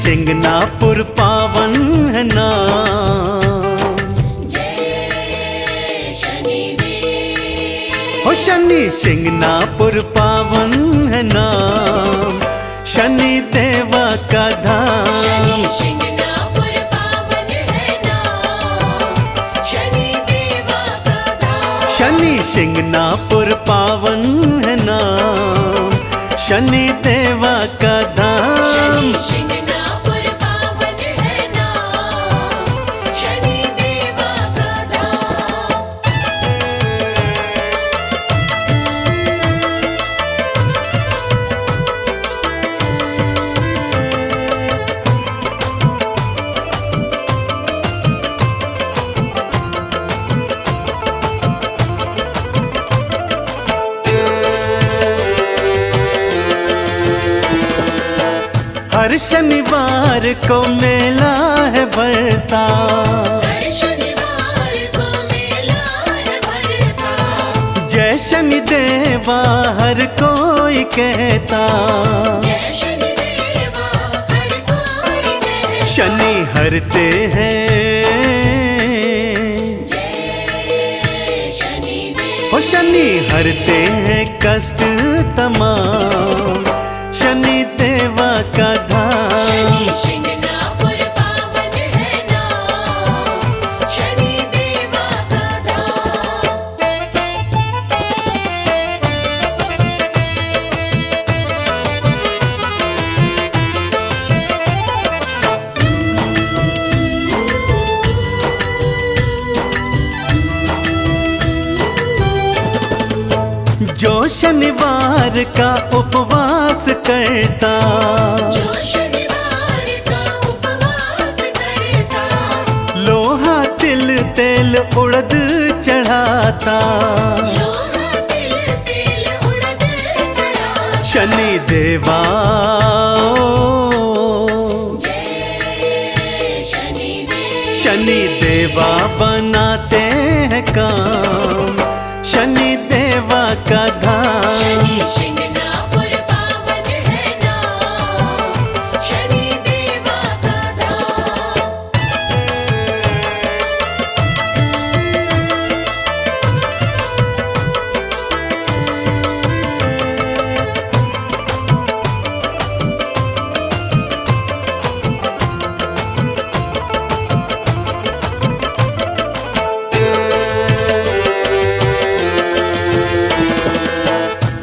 शिंगनापुर पावन है नाम। जय शनिदेव। हो शनि शिंगनापुर पावन है नाम, शनि देवा का धाम। शनि शिंगनापुर पावन है नाम, शनि देवा का धाम। शनि शिंगनापुर पावन है नाम, शनि देवा का धाम। शनि शिंगनापुर पावन है नाम, शनि देवा का धाम। हर शनिवार को मेला है भरता, हर शनिवार को मेला है भरता। जय शनि देवा हर कोई कहता। जय शनिदेवा हर कोई कहता। शनि हरते हैं, जय शनिदेव। हो शनि हरते हैं कष्ट तमाम, शनि देवा का धाम। शनि शिंगनापुर पावन है नाम, शनि देवा का धाम। जो शनिवार का उपवास करता, जो शनिवार का उपवास करता। लोहा तिल तेल उड़द चढ़ाता। लोहा तिल तिल उड़द चढ़ाता। शनि देवा जय शनिदेव। शनि देवा बनाते हैं काम, शनि देवा का धाम। शनि शिंगनापुर पावन है नाम, शनि देवा का धाम।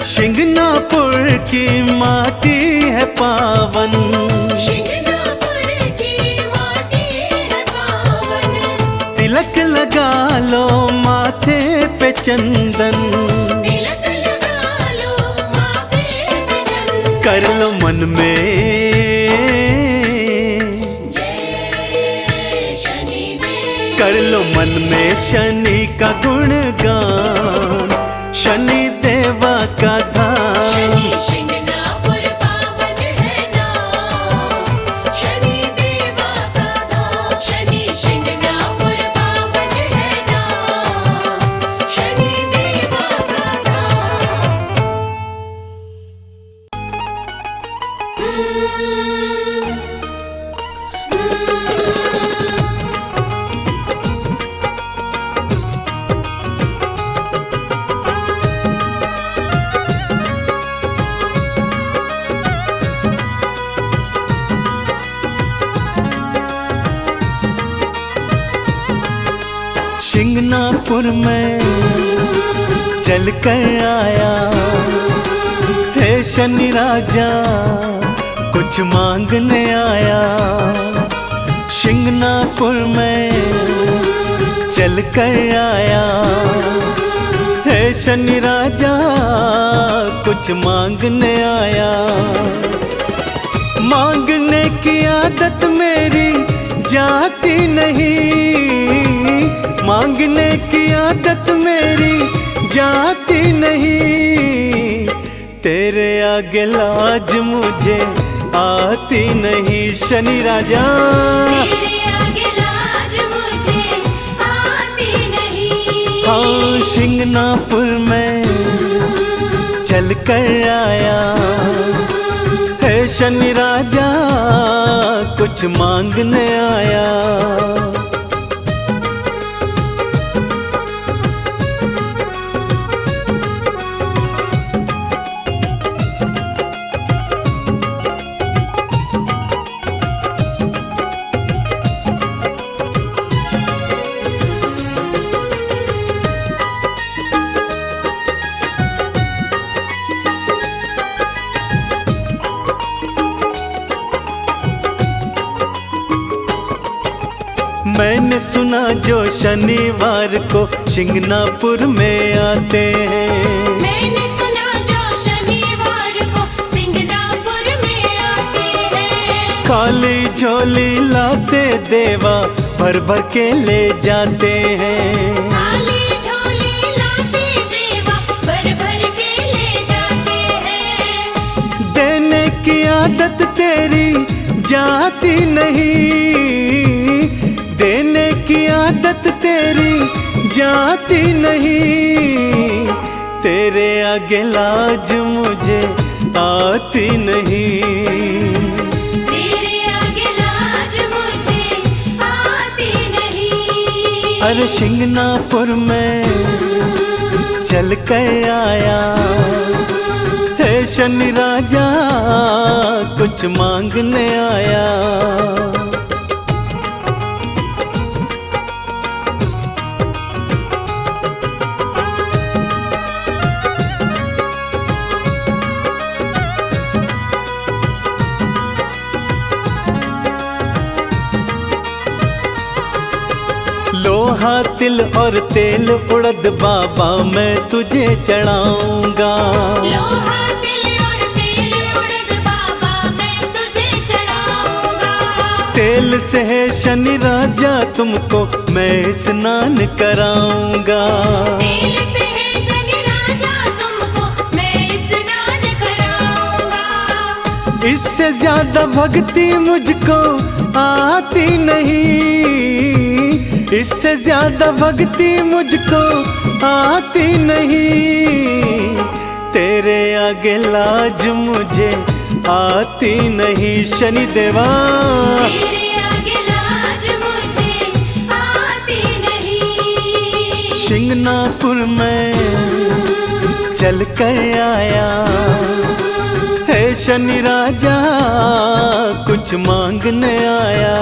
शिंगनापुर की माटी है पावन, शिंगनापुर की माटी है पावन। तिलक लगा लो माथे पे चंदन, तिलक लगा लो माथे पे चंदन। कर लो मन में, जय शनिदेव। कर लो मन में शनि का गुणगान, शनि देवा का धाम। शनि शिंगनापुर पावन है नाम, शनि देवा का धाम। शनि शिंगनापुर पावन है नाम, शनि देवा का शिंगनापुर में चल कर आया है शनि राजा, कुछ मांगने आया। शिंगनापुर में चल कर आया है शनि राजा, कुछ मांगने आया। मांगने की आदत मेरी जाती नहीं, मांगने की आदत मेरी जाती नहीं। तेरे आगे लाज मुझे आती नहीं शनि राजा, तेरे आगे लाज मुझे आती नहीं। हाँ शिंगनापुर में चल कर आया है शनि राजा कुछ मांगने आया। मैंने सुना जो शनिवार को शिंगनापुर में आते हैं। मैंने सुना जो शनिवार को सिंगनापुर में आते हैं। खाली झोली लाते देवा भर भर के ले जाते हैं। खाली झोली लाते देवा भर भर के ले जाते हैं। देने की आदत तेरी जाती नहीं, देने की आदत तेरी जाती नहीं। तेरे आगे लाज मुझे आती नहीं। तेरे आगे लाज मुझे आती नहीं। अरे शिंगनापुर में चल कर आया है शनि राजा कुछ मांगने आया। लोहा तिल और तेल उड़द बाबा मैं तुझे चढ़ाऊंगा। लोहा तिल और तेल उड़द बाबा मैं तुझे चढ़ाऊंगा। तेल से है शनि राजा तुमको मैं स्नान कराऊंगा। तेल से है शनि राजा तुमको मैं स्नान कराऊंगा। इससे ज्यादा भक्ति मुझको आती नहीं, इससे ज्यादा भक्ति मुझको आती नहीं। तेरे आगे लाज मुझे आती नहीं शनि देवा। तेरे आगे लाज मुझे आती नहीं। शिंगनापुर में चल कर आया है शनि राजा कुछ मांगने आया।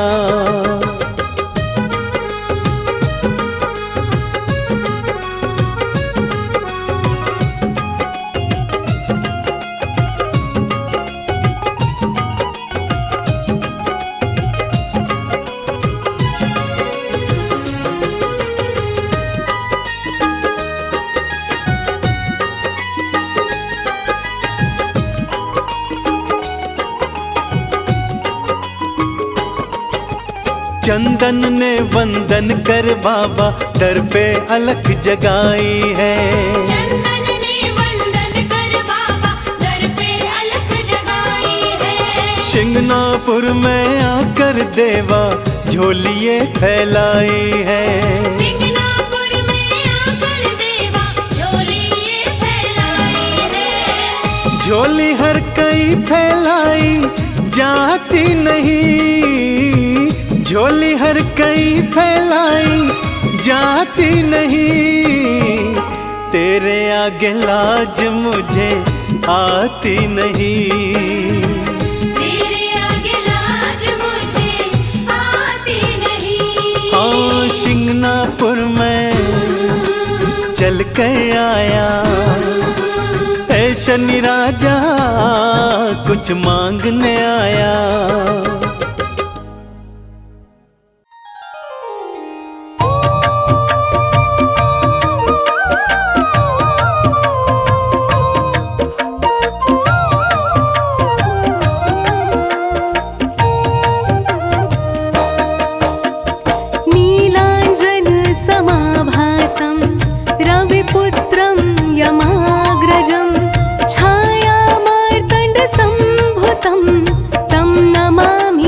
चंदन ने वंदन कर बाबा दर पे अलख जगाई है। चंदन ने वंदन कर बाबा दर पे अलख जगाई है। शिंगनापुर में आकर देवा झोलिए फैलाई है। सिंगनापुर में आकर देवा झोलिए फैलाई है। झोली हर कई फैलाई जाती नहीं, झोली हर कई फैलाई जाती नहीं। तेरे आगे लाज मुझे आती नहीं। तेरे आगे लाज मुझे आती नहीं। हाँ शिंगनापुर में चल कर आया है शनि राजा कुछ मांगने आया। समाभासं रविपुत्रं यमाग्रजं छायामार्तण्डसम्भुतं तं नमामि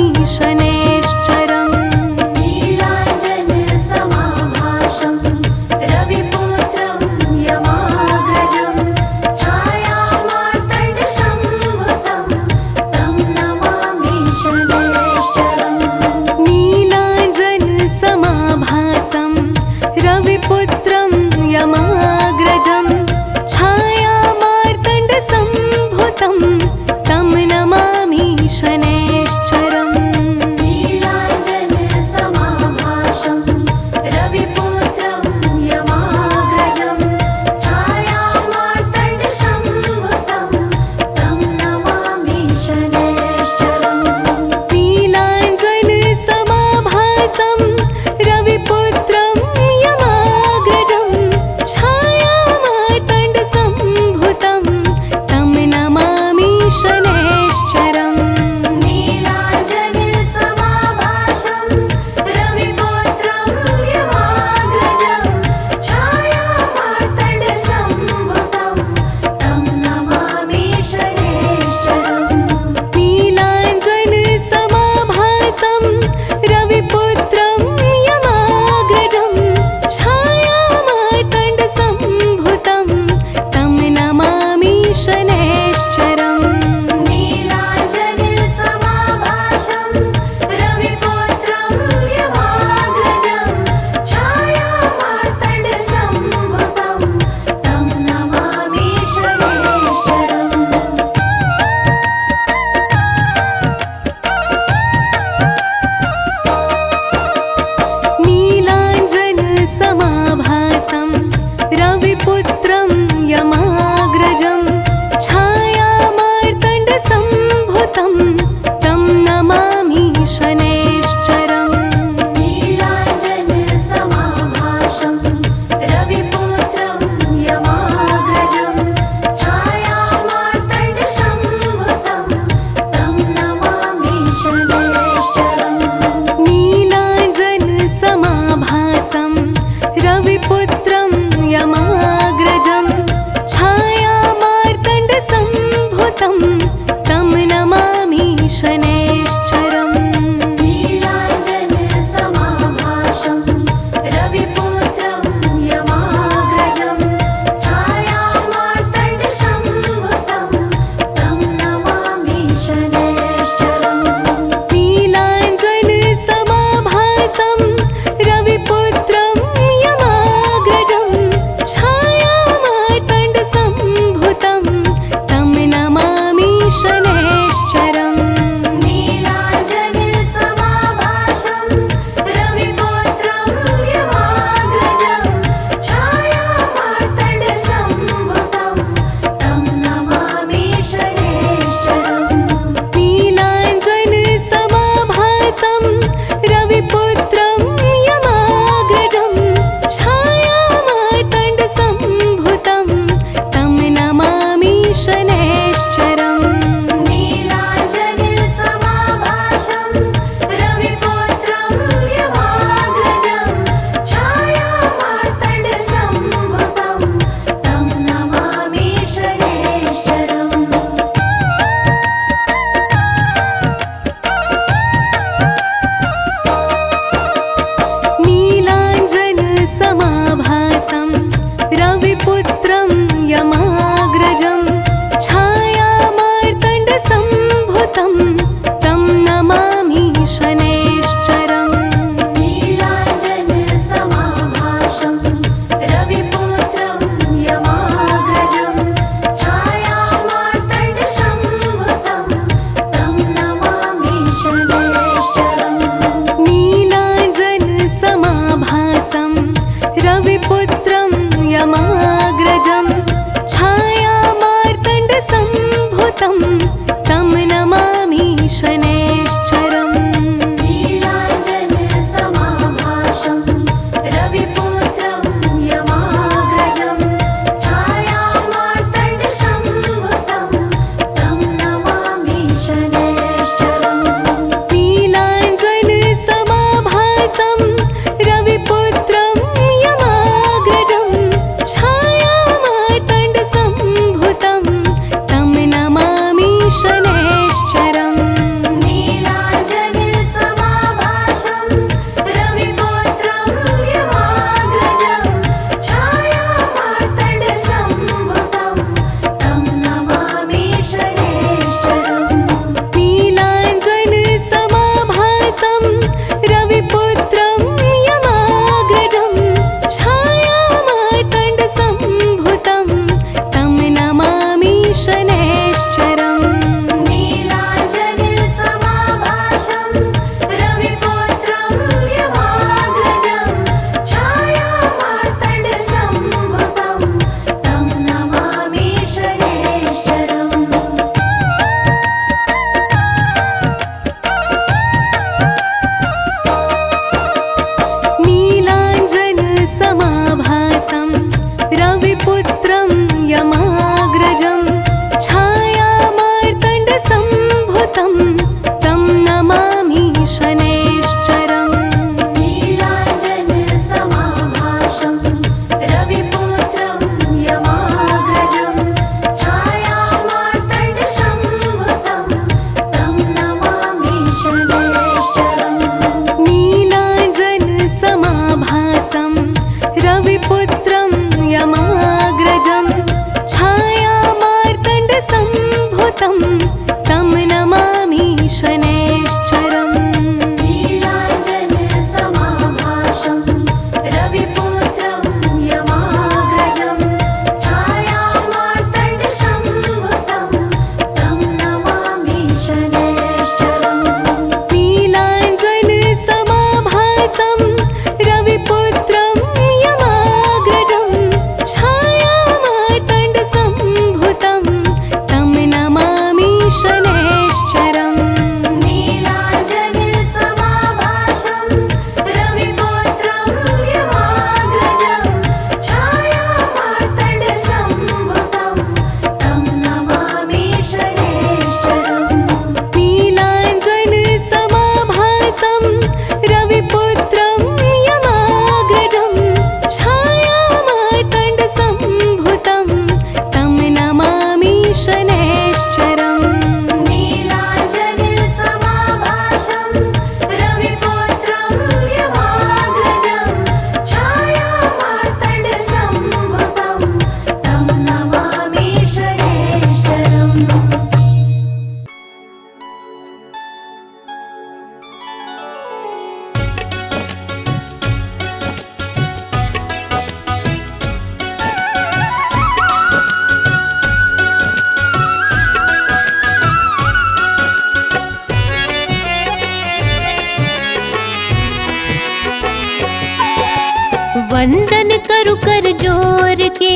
वंदन करु कर जोर के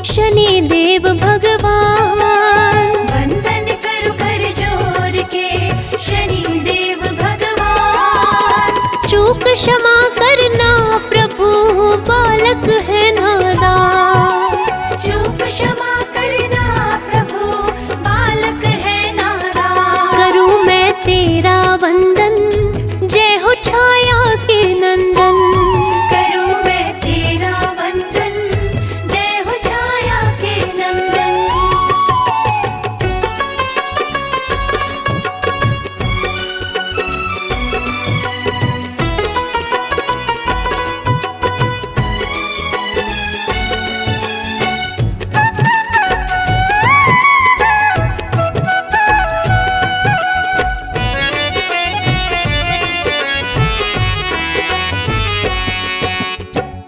शनि देव भगवान। वंदन करु कर जोर के शनि देव भगवान। चूक क्षमा करना प्रभु बालक है नादान। चूक क्षमा करना प्रभु बालक है नादान। करूं मैं तेरा वंदन जय हो छाया के नंदन। करूं मैं तेरा वंदन जय हो छाया के नंदन।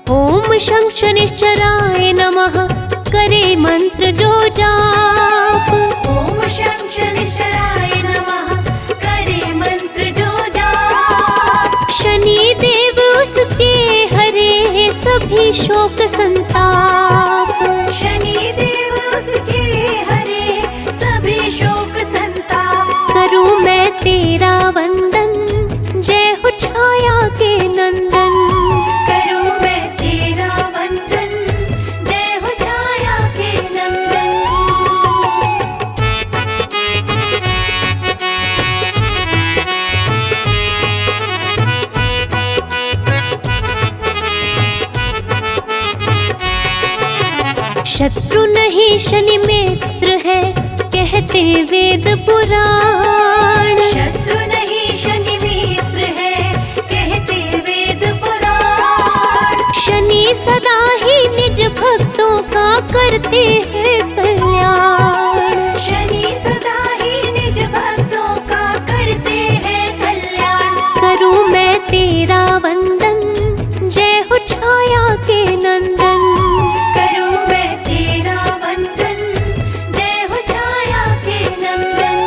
ओम शं शनिश्चराय नमः करे मंत्र जो जाप। ओम शं शनिश्चराय नमः करे मंत्र जो जाप। शनि देव उसके हरे सभी शोक संताप। शनि देव उसके हरे सभी शोक संताप। करूं मैं तेरा वंदन जय हो छाया के नंदन। करूं मैं तेरा वंदन जय हो छाया के नंदन। शत्रु नहीं शनि मित्र है कहते वेद पुराण। शत्रु नहीं शनि मित्र है कहते वेद पुराण। शनि सदा ही निज भक्तों का करते हैं कल्याण। शनि सदा ही निज भक्तों का करते हैं कल्याण। करूं मैं तेरा वंदन जय हो छाया के नंदन। करूं मैं तेरा वंदन जय हो छाया के नंदन।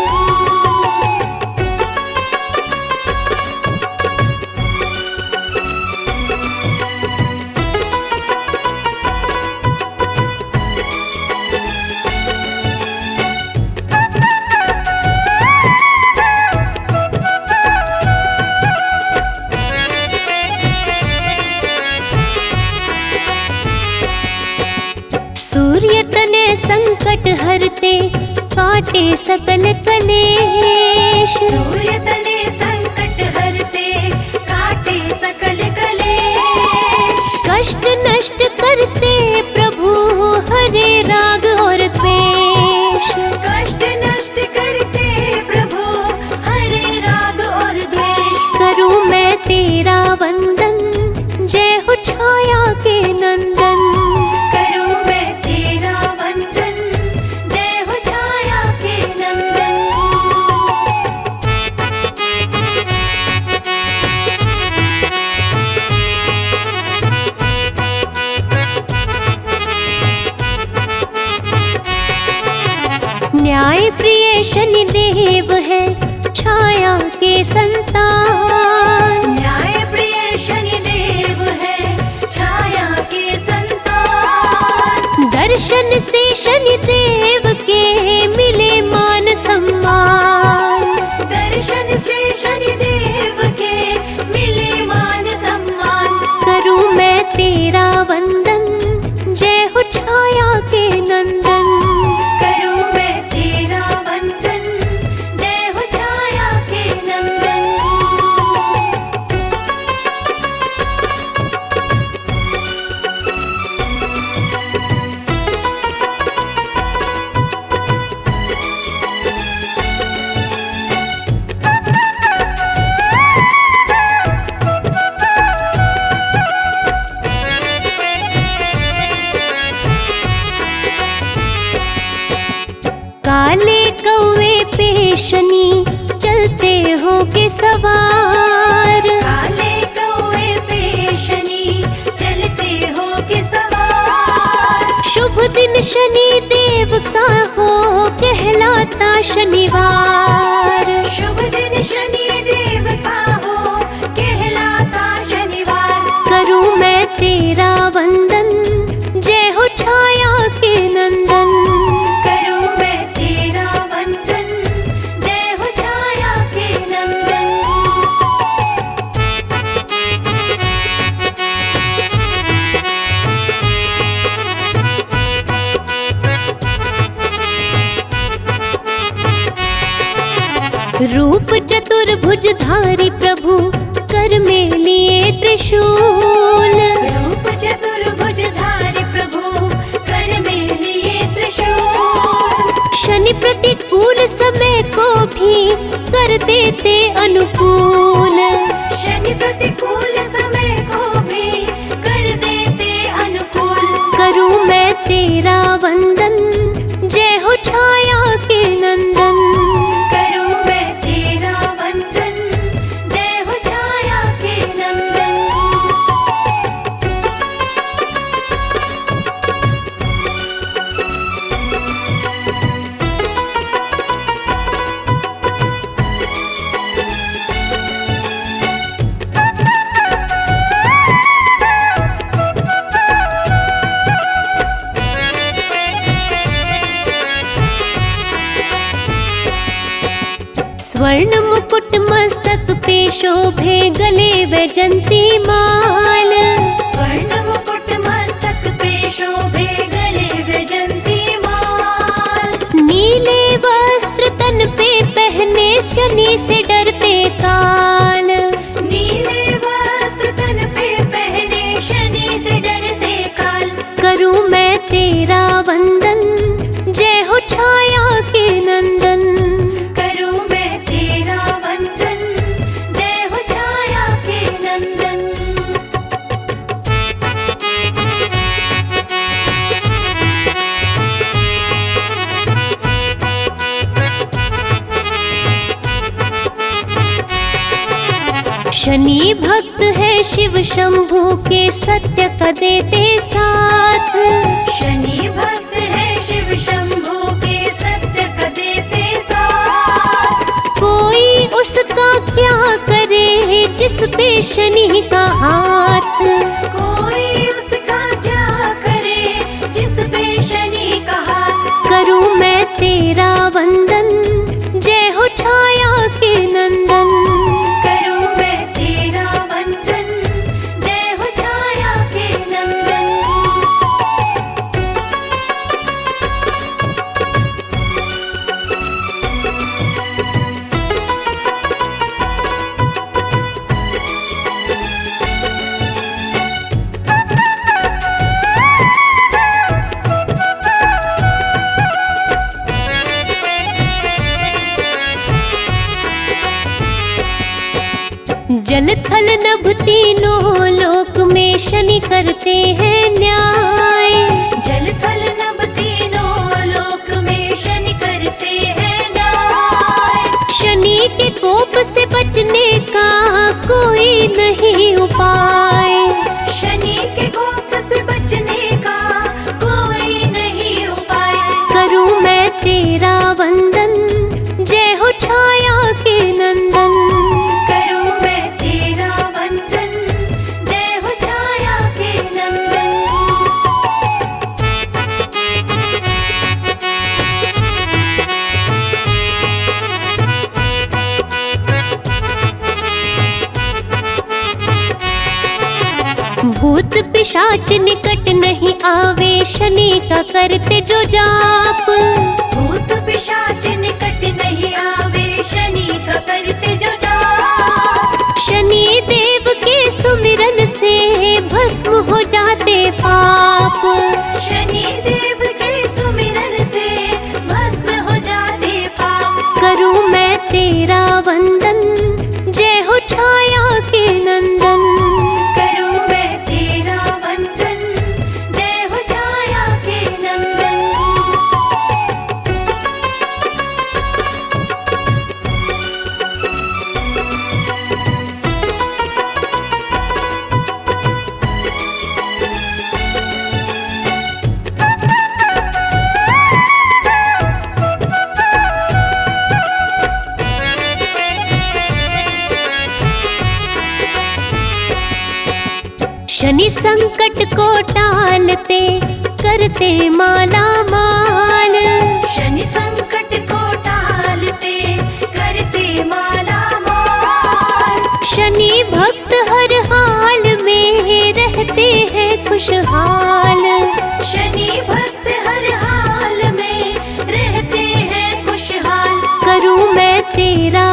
सूर्य तने संकट हरते काटे सकल कलेश। सूर्य तने संकट हरते काटे सकल कलेश। कष्ट नष्ट करते प्रभु हरे राग और द्वेष। कष्ट नष्ट करते प्रभु हरे राग और द्वेष। करूं मैं तेरा वंदन जय हो छाया के नंदन। करूं मैं तेरा वंदन जय हो छाया के नंदन। न्याय प्रिय शनि देव है छाया के संतान। न्याय प्रिय शनि देव है छाया के संतान। दर्शन से शनि देव के मिले मान सम्मान। दर्शन से शनि देव के मिले मान सम्मान। करूं मैं तेरा वंदन जय हो छाया के नंदन। करूं मैं तेरा वंदन जय हो छाया के नंदन। काले कौवे पे शनि चलते हो के सवार। काले कौवे पे शनि चलते हो के सवार। शुभ दिन शनि देव का हो कहलाता शनिवार। शुभ दिन शनि देव का हो कहलाता शनिवार। करूं मैं तेरा वंदन रूप चतुर्भुजधारी प्रभु कर में लिए त्रिशूल। रूप चतुर्भुजधारी प्रभु कर में लिए त्रिशूल। शनि प्रतिकूल समय को भी कर देते अनुकूल। शनि प्रतिकूल समय को भी कर देते अनुकूल। करूं मैं तेरा वंदन, जय हो छाया के नंदन। करूं मैं तेरा वंदन, जय हो छाया के नंदन। स्वर्ण मुकुट मस्तक पे शोभे, गले वैजंती माल। स्वर्ण मुकुट मस्तक पे शोभे, गले वैजंती माल। नीले वस्त्र तन पे पहने, शनि से डरते काल। नीले वस्त्र तन पे पहने, शनि से डरते काल। करूं मैं तेरा वंदन, जय हो छाया के नंदन। करूं मैं तेरा वंदन, जय हो छाया के नंदन। शनि भक्त है शिव शंभू के, सत्य का देते साथ। शनि भक्त है शिव शंभू के, सत्य का देते साथ। कोई उसका क्या करे, जिस पे शनि का हाथ। कोई उसका क्या करे, जिस पे शनि का हाथ। करूं मैं तेरा वंदन, जय हो छाया के नंदन। करूं मैं तेरा वंदन, जय हो छाया के नंदन। जल थल नभ तीनों लोक में शनि करते हैं न्याय। जल थल नभ तीनों लोक में शनि करते हैं न्याय। शनि के कोप से बचने का कोई नहीं उपाय। शनि के कोप से बचने का कोई नहीं उपाय। करूं मैं तेरा वंदन, जय हो छाया के नंदन। करूं मैं तेरा वंदन, जय हो छाया के नंदन। भूत पिशाच निकट नहीं आवे, शनि का करते जो जाप। भूत पिशाच निकट नहीं आवे, शनि का करते जो जाप। शनि देव के सुमिरन से भस्म हो जाते पाप। शनि देव के सुमिरन से भस्म हो जाते पाप। करूं मैं तेरा वंदन, जय हो छाया के नंदन। करूं मैं तेरा वंदन, जय हो छाया के नंदन। शनि संकट को टालते, करते माला माल। शनि संकट को टालते, करते माला माल। शनि भक्त हर हाल में रहते हैं खुशहाल। शनि भक्त हर हाल में रहते हैं खुशहाल। करूं मैं तेरा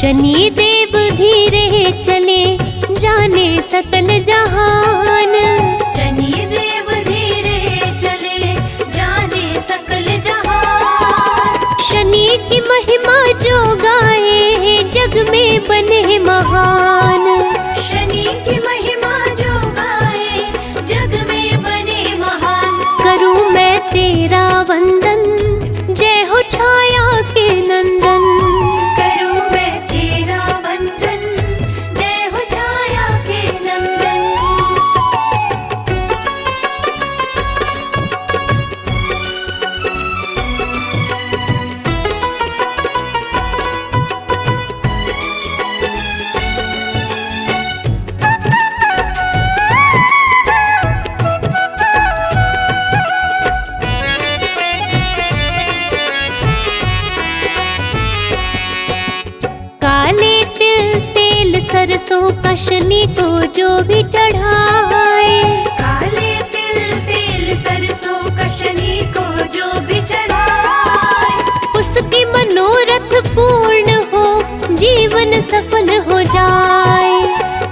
शनि देव धीरे चले जाने सकल जहान। शनि देव धीरे चले जाने सकल जहान। शनि की महिमा जो गाए जग में बने महान। शनि की महिमा जो गाए जग में बने महान। करूं मैं तेरा वंदन, जय हो छाया के नंदन। करूं मैं तेरा वंदन, जय हो छाया के नंदन। काले तिल तेल सरसों का शनि को जो भी चढ़ाए। काले तिल तेल सरसों का शनि को जो भी चढ़ाए। उसकी मनोरथ पूर्ण हो, जीवन सफल हो जाए।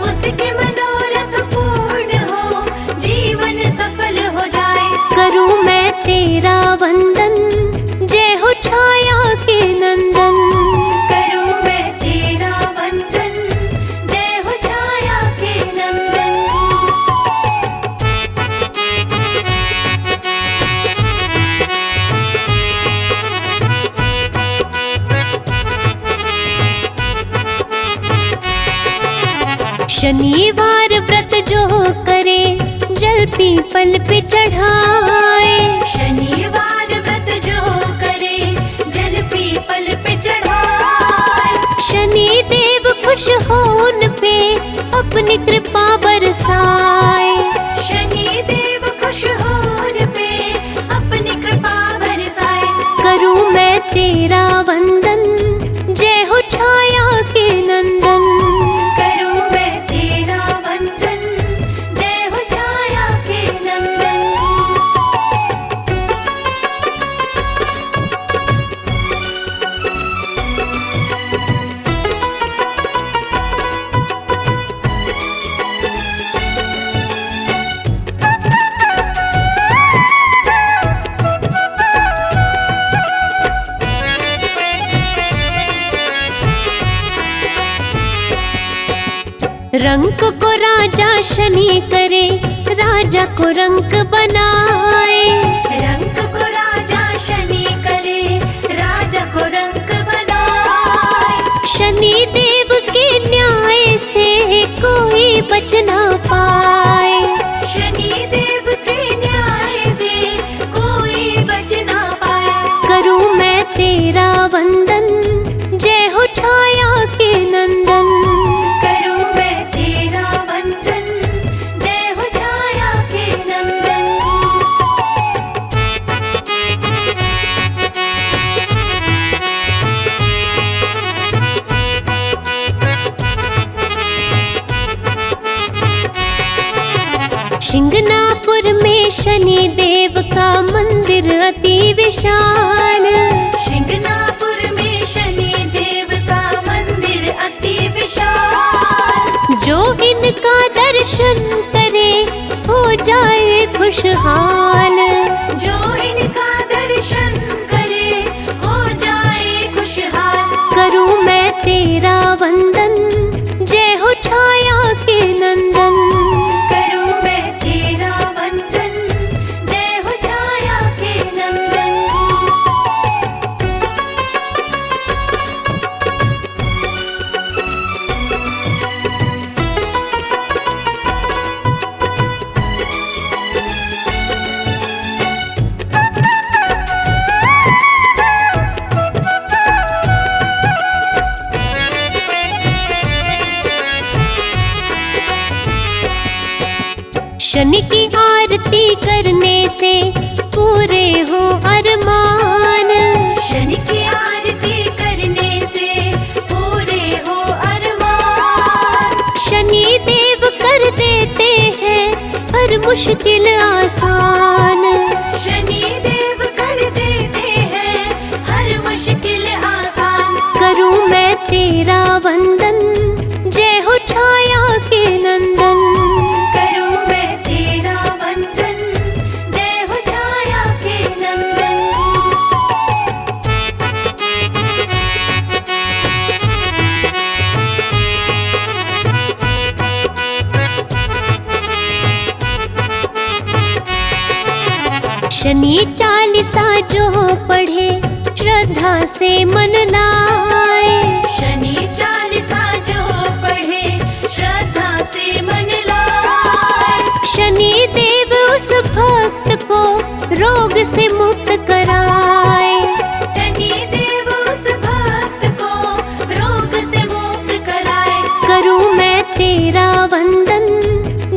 उसके मनोरथ पूर्ण हो, जीवन सफल हो जाए। करूं मैं तेरा वंदन, जय हो छाया के नंदन। करूं मैं तेरा वंदन, जय हो छाया के नंदन। शनिवार व्रत जो करे जल पीपल पे चढ़ाए। शनिवार व्रत जो करे जल पीपल पे चढ़ाए। शनि देव खुश हो उन पे अपनी कृपा बरसाए। शनि देव खुश हो उन पे अपनी कृपा बरसाए। करूं मैं तेरा वंदन, जय हो छाया के नंदन। करूं मैं तेरा वंदन, जय हो छाया के नंदन। रंक को राजा शनि करे, राजा को रंक बनाए। रंक को राजा शनि करे, राजा को रंक बनाए। शनि देव के न्याय से कोई बच ना पाए। शनि देव के न्याय से कोई बच ना पाए। करूं मैं तेरा वंदन, जय हो छाया के नंदन। करूं मैं तेरा वंदन, जय हो छाया के नंदन। शिंगनापुर में शनि देव का मंदिर अति विशाल। शिंगनापुर में शनि देव का मंदिर अति विशाल। जो इनका दर्शन करे हो जाए खुशहाल। जो इनका दर्शन करे हो जाए खुशहाल। करूं मैं तेरा वंदन, जय हो छाया के नंदन। करूं मैं तेरा वंदन, जय हो छाया के नंदन। शनि की आरती करने से पूरे हो अरमान। शनि की आरती करने से पूरे हो अरमान। शनि देव कर देते हैं हर मुश्किल आसान। शनि देव कर देते हैं हर मुश्किल आसान। करूं मैं तेरा वंदन, जय हो छाया के नंदन। करूं मैं तेरा वंदन, जय हो छाया के नंदन। शनि चालीसा जो पढ़े, श्रद्धा से मन लाए। शनि चालीसा जो पढ़े, श्रद्धा से मन लाए। शनि देव उस भक्त को रोग से मुक्त कराए। शनि देव उस भक्त को रोग से मुक्त कराए। करूं मैं तेरा वंदन,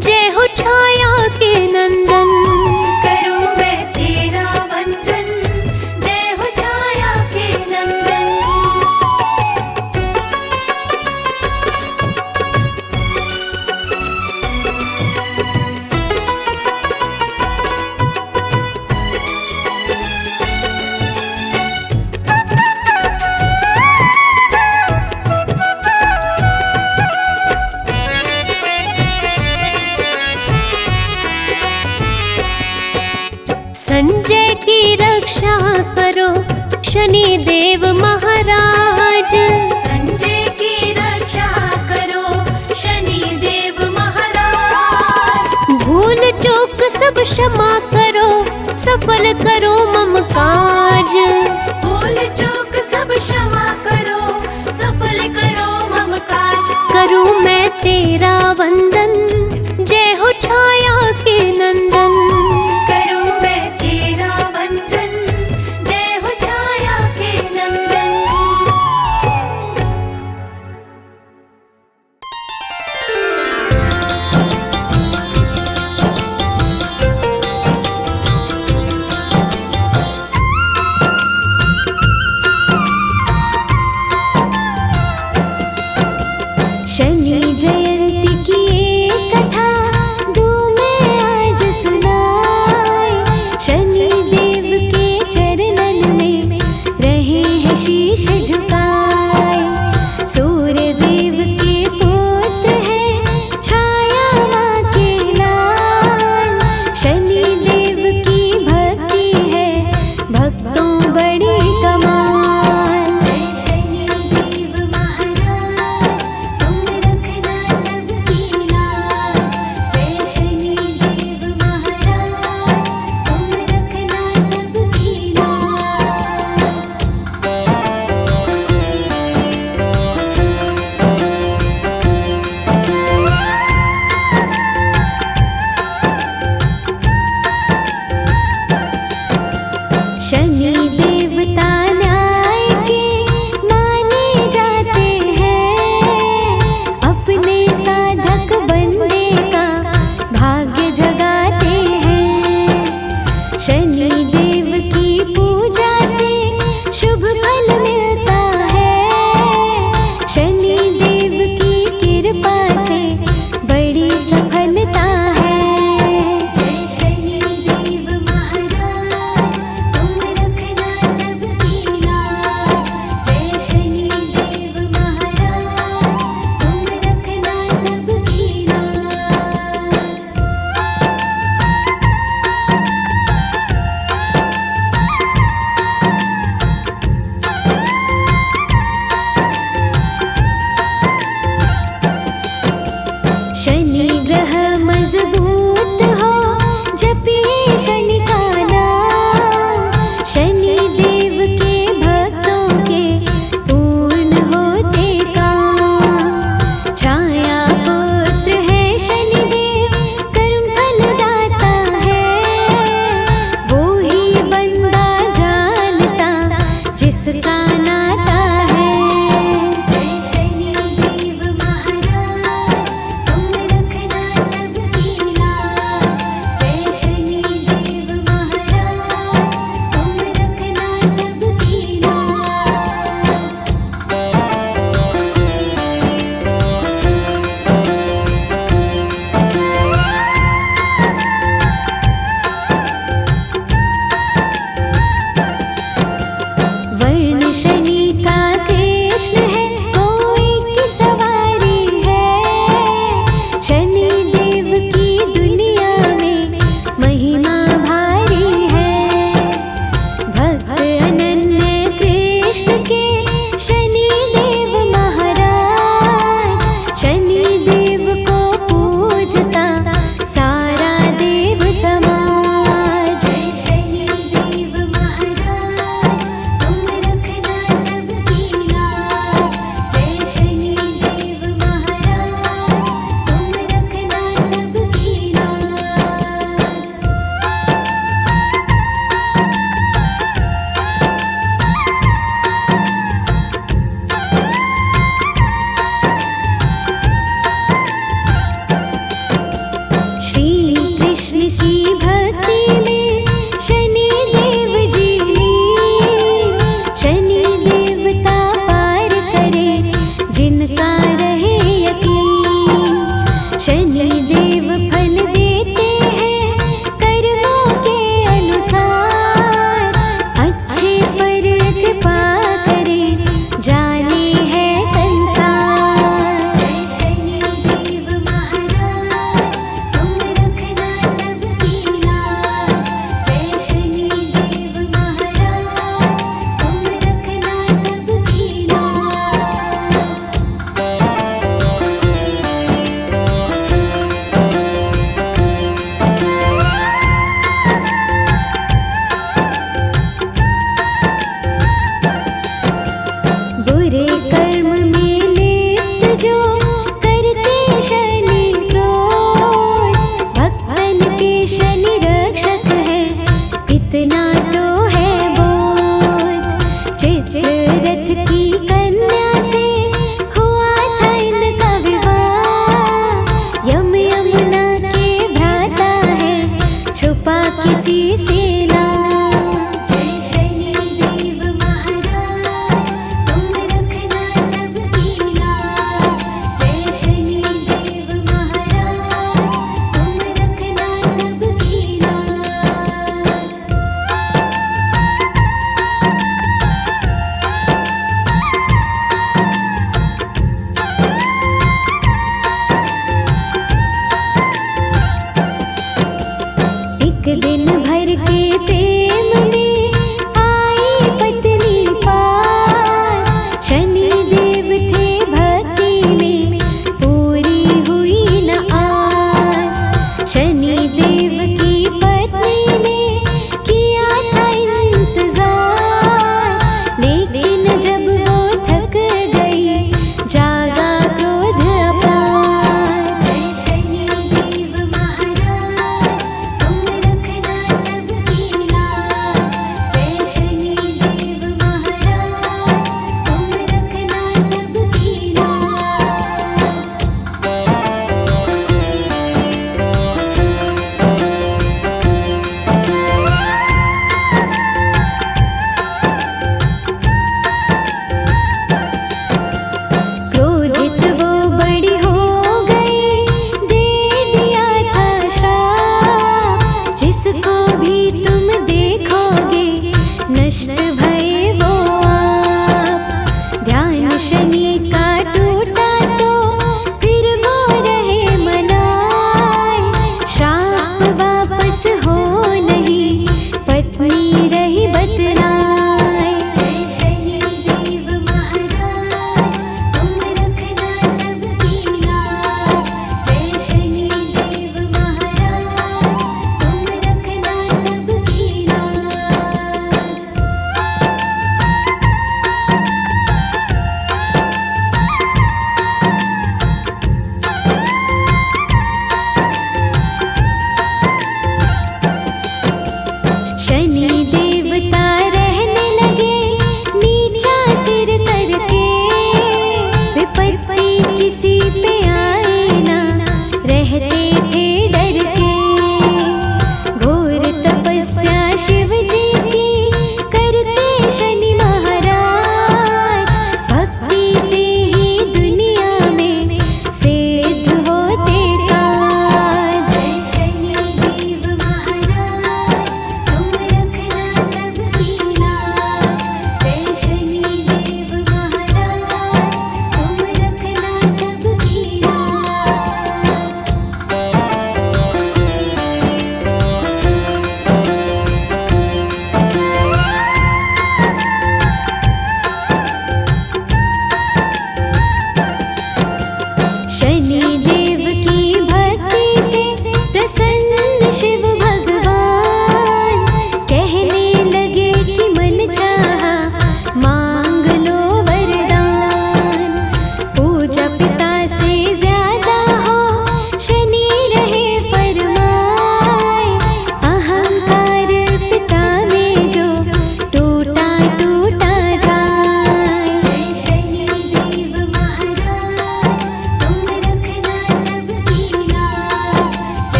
जय हो छाया के नंदन। करूं मैं तेरा वंदन, जय हो छाया के नंदन। संजय की रक्षा करो, शनि देव महाराज। संजय की रक्षा करो, शनि देव महाराज। भूल चूक सब क्षमा करो, सफल करो मम काज। भूल चूक सब क्षमा करो, सफल करो मम काज। करूं मैं तेरा वंदन, जय हो छाया के नंदन। करूं मैं तेरा वंदन, जय हो छाया के नंदन। शनि जयंती किए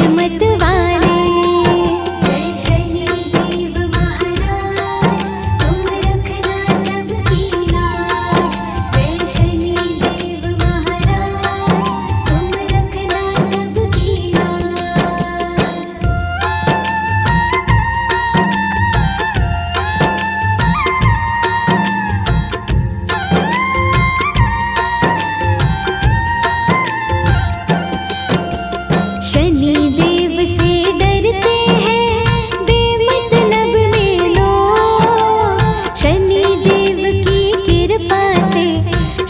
मत वाले। जय शनि देव महाराज, तुम रखना सबकी लाज। जय शनि देव महाराज, तुम रखना सबकी लाज। शनि देव से डरते हैं बेमतलब में लोग। शनि देव की कृपा से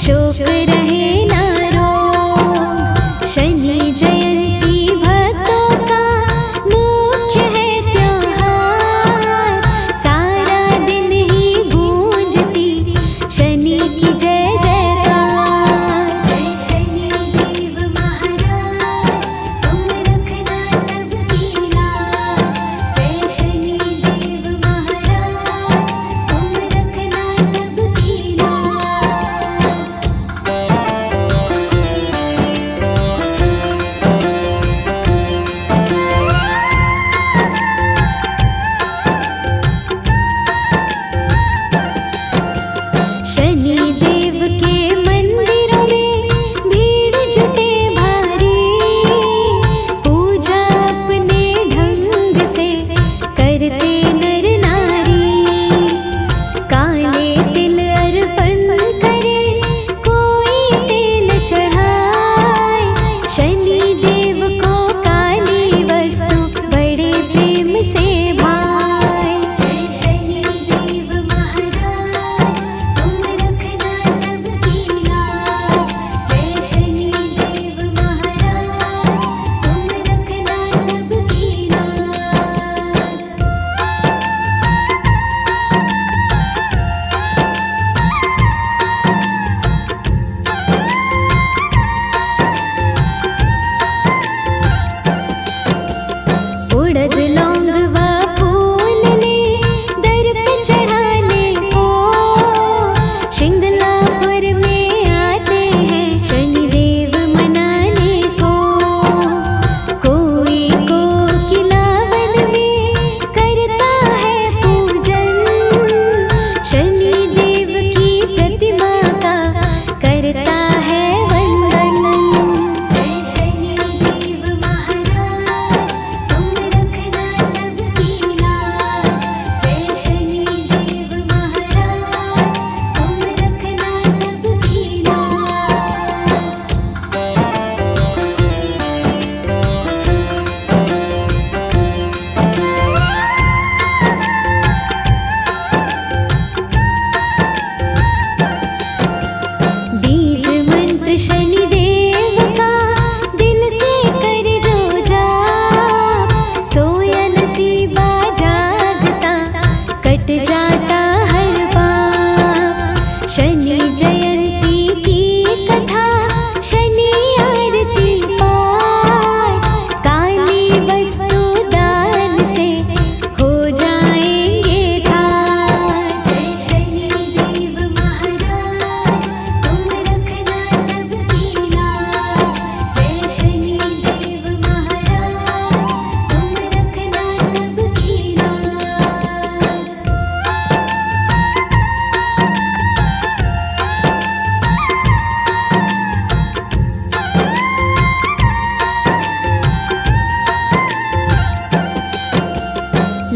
शोक रहे ना रोग। शनि जयंती भक्तों का मुख्य है त्योहार। सारा दिन ही गूंजती शनि की जय जयकार। जय शनि देव महाराज, तुम रखना सबकी लाज। जय शनि देव महाराज, तुम रखना सबकी लाज। शनि देव के मंदिरों में भीड़ जुटे भारी। पूजा अपने ढंग से करते नर नारी। काले तिल अर्पण करे, कोई तेल चढ़ाए। शनि देव को काली वस्तु बड़े प्रेम से भाए। जय शनि देव महाराज, तुम रखना सबकी लाज। जय शनि देव महाराज, तुम रखना सबकी लाज। उड़द लौंग व फूल ले दर पे चढ़ाने को। शिंगलापुर में आते हैं शनि देव मनाने को। कोई कोकिलावन में करता है पूजन। शनि देव की प्रतिमा का करता है वंदन। जय शनि देव महाराज, तुम रखना सबकी लाज। जय शनि देव महाराज, तुम रखना सबकी लाज। बीज मंत्र शनि देव का दिल से कर जो जाप। सोया नसीबा जागता कट जाता हर पाप। शनि जयंती की कथा, शनि आरती पाठ। काली वस्तु दान से हो जाएंगे ठाट। जय शनि देव महाराज, तुम रखना सबकी लाज। जय शनि देव महाराज, तुम रखना सबकी लाज।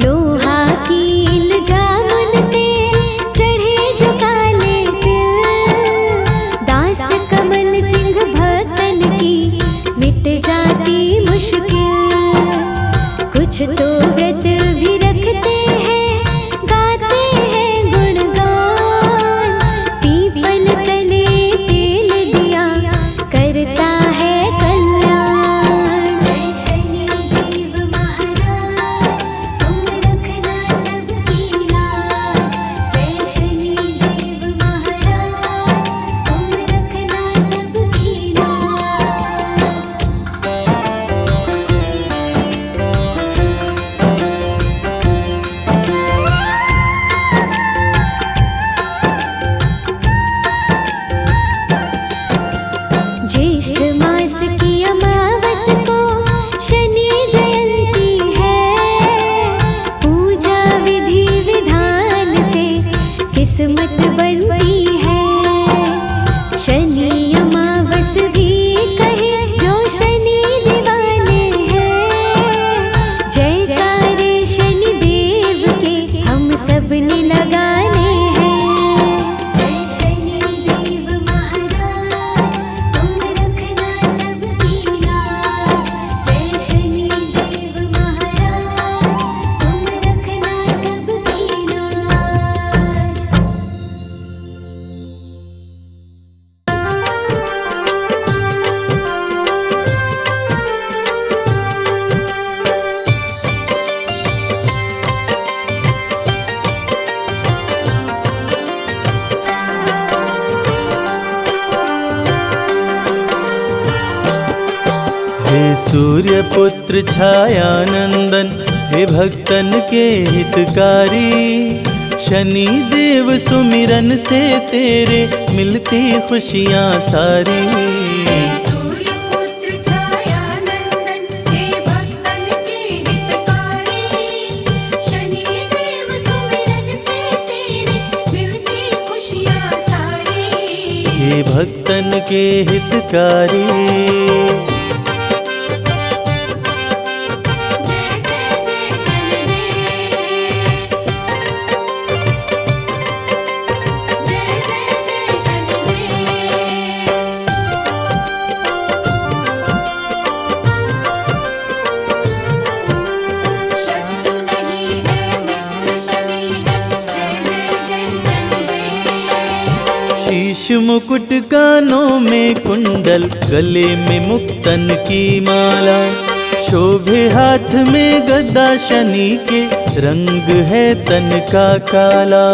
लोहा कील जामुन तेल चढ़े जो काले तिल। दास कमल सिंह भक्तन की मिट जाती मुश्किल। कुछ तो व्रत भी रखते हैं, गाते हैं गुणगान। पीपल तले तेल दिया करता है कल्याण। जय शनि देव महाराज, तुम रखना सबकी लाज। जय शनि देव महाराज, तुम रखना सबकी लाज। सूर्य पुत्र छायानंदन हे भक्तन के हितकारी, शनि देव सुमिरन से तेरे मिलती खुशियाँ सारी। सूर्य पुत्र छायानंदन हे भक्तन के हितकारी, शनि देव सुमिरन से तेरे मिलती खुशियाँ सारी। हे भक्तन के हितकारी। शीश मुकुट कानों में कुंडल, गले में मुक्तन की माला, शोभे हाथ में गदा शनि के, रंग है तन का काला।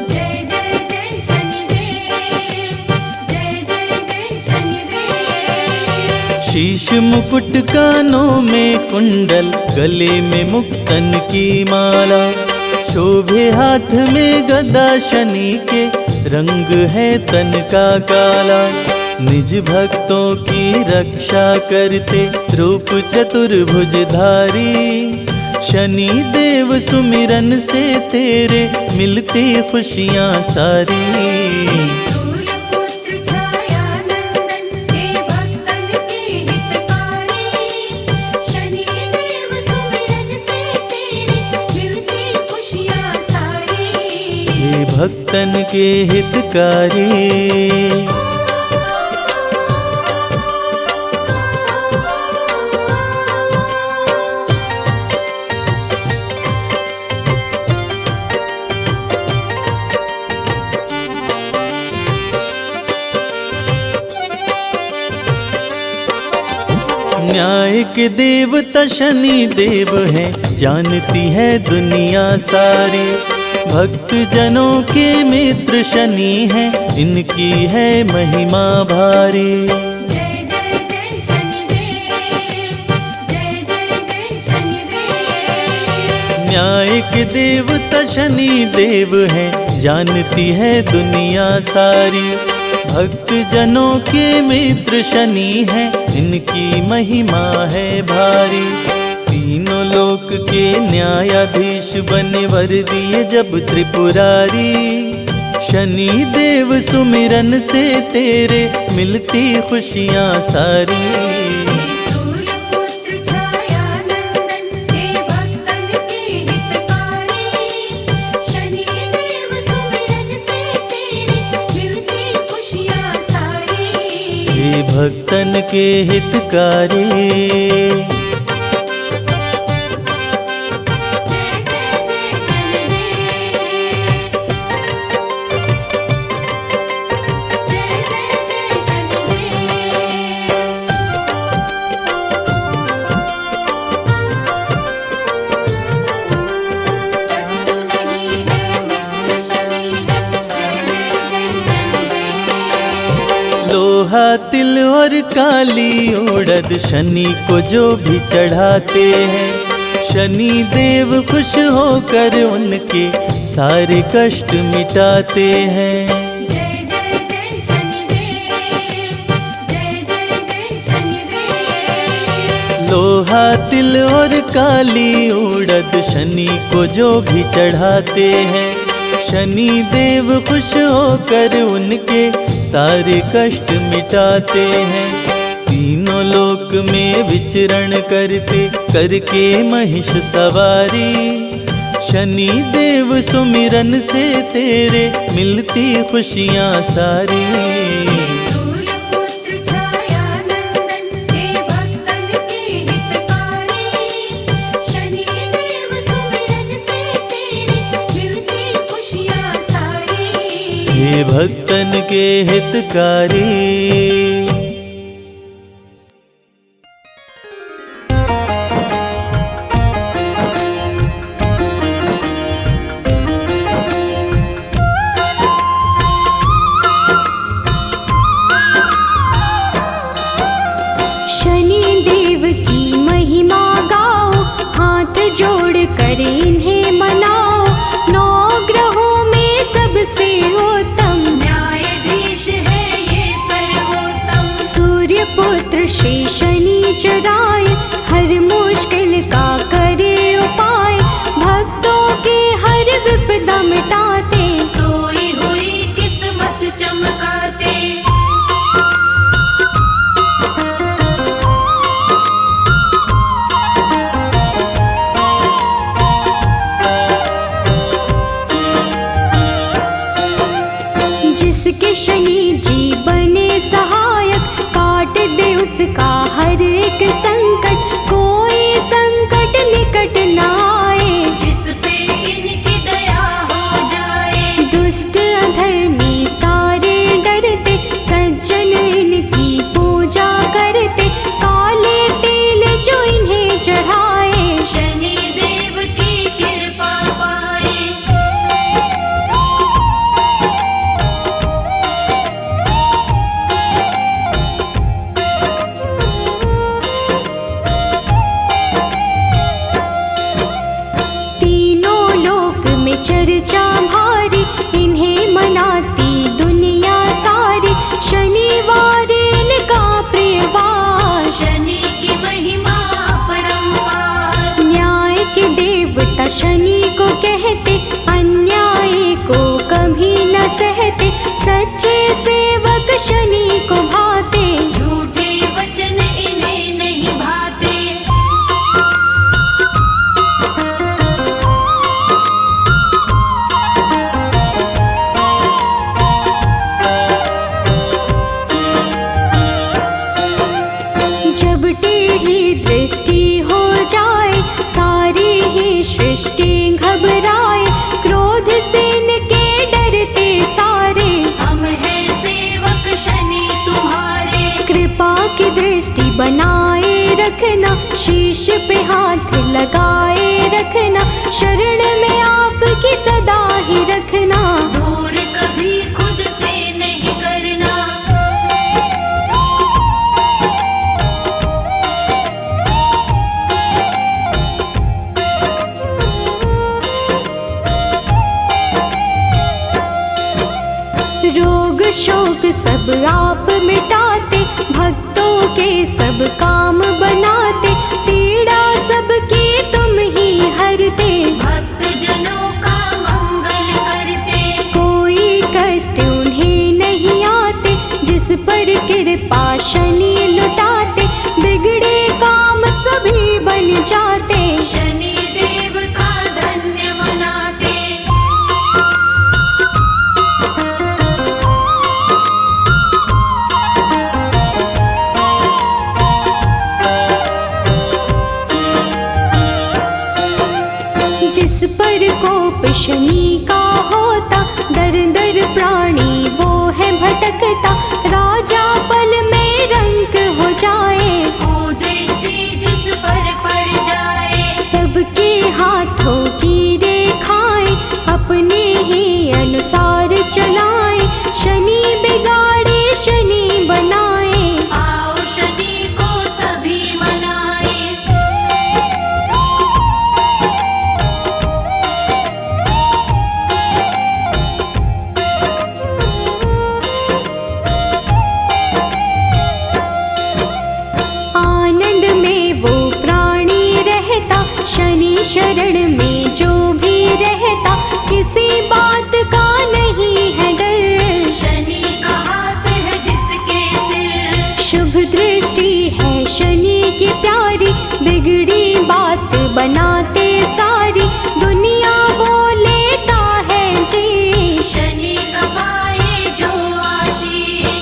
जय जय जय शनिदेव, जय जय जय शनिदेव। शीश मुकुट कानों में कुंडल, गले में मुक्तन की माला, शोभे हाथ में गदा शनि के, रंग है तन का काला। निज भक्तों की रक्षा करते रूप चतुर्भुजधारी, शनि देव सुमिरन से तेरे मिलती खुशियाँ सारी। सूर्य पुत्र छायानंदन हे भक्तन के हितकारी, शनि देव सुमिरन से तेरे मिलती खुशियाँ सारी। हे भक्तन के हितकारी। न्याय के देवता शनि देव हैं, जानती है दुनिया सारी। भक्त जनों के मित्र शनि हैं, इनकी है महिमा भारी। जय जय जय शनिदेव, जय जय जय शनिदेव। न्याय के देवता शनि देव हैं, जानती है दुनिया सारी। भक्त जनों के मित्र शनि हैं, इनकी महिमा है भारी। तीनों लोक के न्यायाधीश बने वर दिए जब त्रिपुरारी, शनि देव सुमिरन से तेरे मिलती खुशियाँ सारी। सूर्य पुत्र छायानंदन हे भक्तन के हितकारी, शनि देव सुमिरन से तेरे मिलती खुशियाँ सारी। हे भक्तन के हितकारी। लोहा तिल और काली उड़द शनि को जो भी चढ़ाते हैं, शनि देव खुश होकर उनके सारे कष्ट मिटाते हैं। जय जय जय शनिदेव, जय जय जय शनिदेव। लोहा तिल और काली उड़द शनि को जो भी चढ़ाते हैं, शनि देव खुश होकर उनके सारे कष्ट मिटाते हैं। तीनों लोक में विचरण करते करके महिष सवारी, शनि देव सुमिरन से तेरे मिलती खुशियाँ सारी। सूर्य पुत्र छायानंदन हे भक्तन के हितकारी, शनि देव सुमिरन से तेरे मिलती खुशियाँ सारी। हे भक्तन के हितकारी। शनि देव की सच्चे सेवक शनि को भाते, झूठे वचन इन्हें नहीं भाते। जब टेढ़ी दृष्टि हो जाए, सारी ही सृष्टि घबराए, क्रोध से इनके डरते सारे, हम हैं सेवक शनि तुम्हारे। कृपा की दृष्टि बनाए रखना, शीश पे हाथ लगाए रखना, शरण में आपकी सदा ही रखना। दूर कभी खुद से नहीं करना। रोग शोक सब आप मिटाते, भक्तों के सब काम बनाते, पीड़ा सबकी तुम ही हरते, भक्त जनों का मंगल करते। कोई कष्ट उन्हें नहीं आते, जिस पर कृपा शनि लुटाते, बिगड़े काम सभी बन जाते। शनि देव का धन्य मनाते। जिस पर कोप शनि का होता, दर दर प्राणी वो है भटकता, राजा पल में रंक हो जाए, कुदृष्टि जिस पर पड़ जाए, सबके हाथों की रेखाएं अपने ही अनुसार चलाए, शनि बिगाड़े शनि बनाए। आओ शनि को सभी मनाए। आनंद में वो प्राणी रहता, शनि शरण में जो भी रहता, किसी बात का नहीं है डर। शनि का हाथ है जिसके सिर, शुभ दृष्टि है शनि की प्यारी, बिगड़ी बात बनाते सारी, दुनिया बोलेता है जी। शनि का पाए जो आशीष,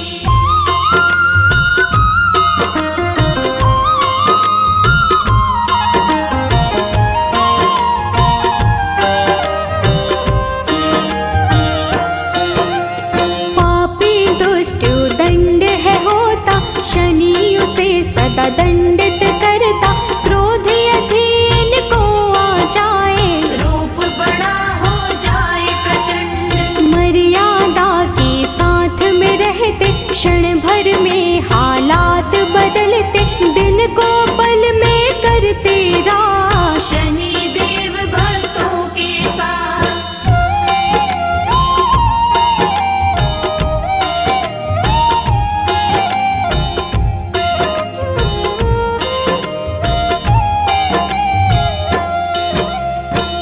पापी दुष्ट दंड है होता, शनि उसे सदा दंडित करता, क्रोध यदि इनको आ जाए, रूप बड़ा हो जाए प्रचंड। मर्यादा के साथ में रहते, क्षण भर में हालात बदलते, दिन को पल में करते राश। शनि देव भक्तों के साथ,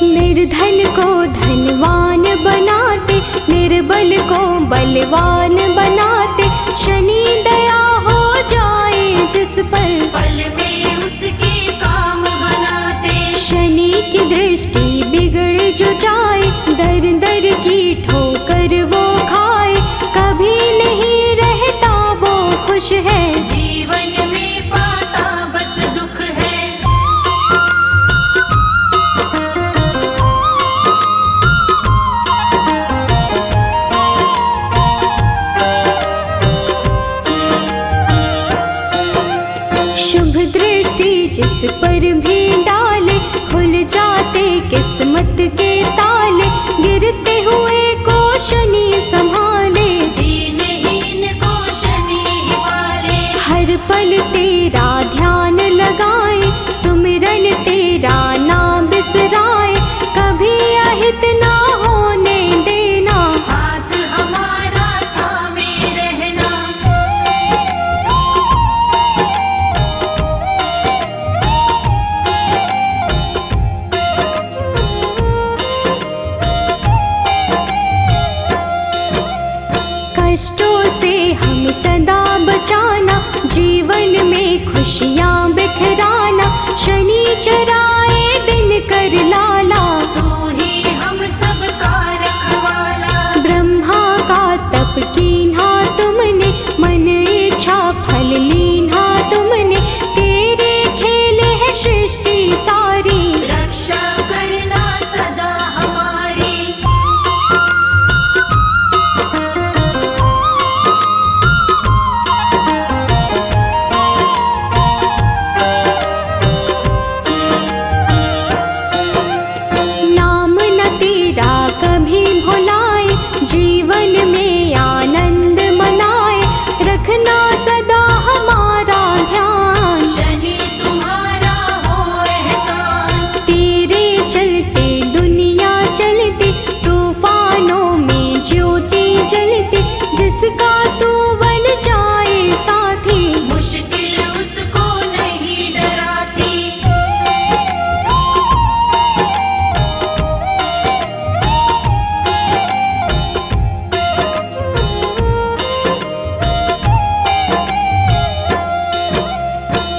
निर्धन को धनवान बनाते, निर्बल को बलवान बनाते, शनि दया हो जाए जिस पर, पल में उसके काम बनाते। शनि की दृष्टि बिगड़ जो जाए, दर दर की ठोकर वो खाए, कभी नहीं रहता वो खुश है। जीवन में पाता बस दुख है। शुभ दृष्टि जिस पर भी डाले, खुल जाते किस्मत के ताले। नर लाला, तू ही हम सबका रखवाला। ब्रह्मा का तप कीन्हा तुमने, मन इच्छा फल लीन्हा तुमने, तेरे खेले है सृष्टि सारी, रक्षा करना सदा हमारी। नाम न तेरा कभी भुलाए, जीवन में आनंद मनाए, रखना सदा हमारा ध्यान, शनि तुम्हारा हो एहसान। तेरे चलते दुनिया चलती, तूफानों में ज्योति जलती, जिसका तू बन जाए साथी, मुश्किल उसको नहीं डराती।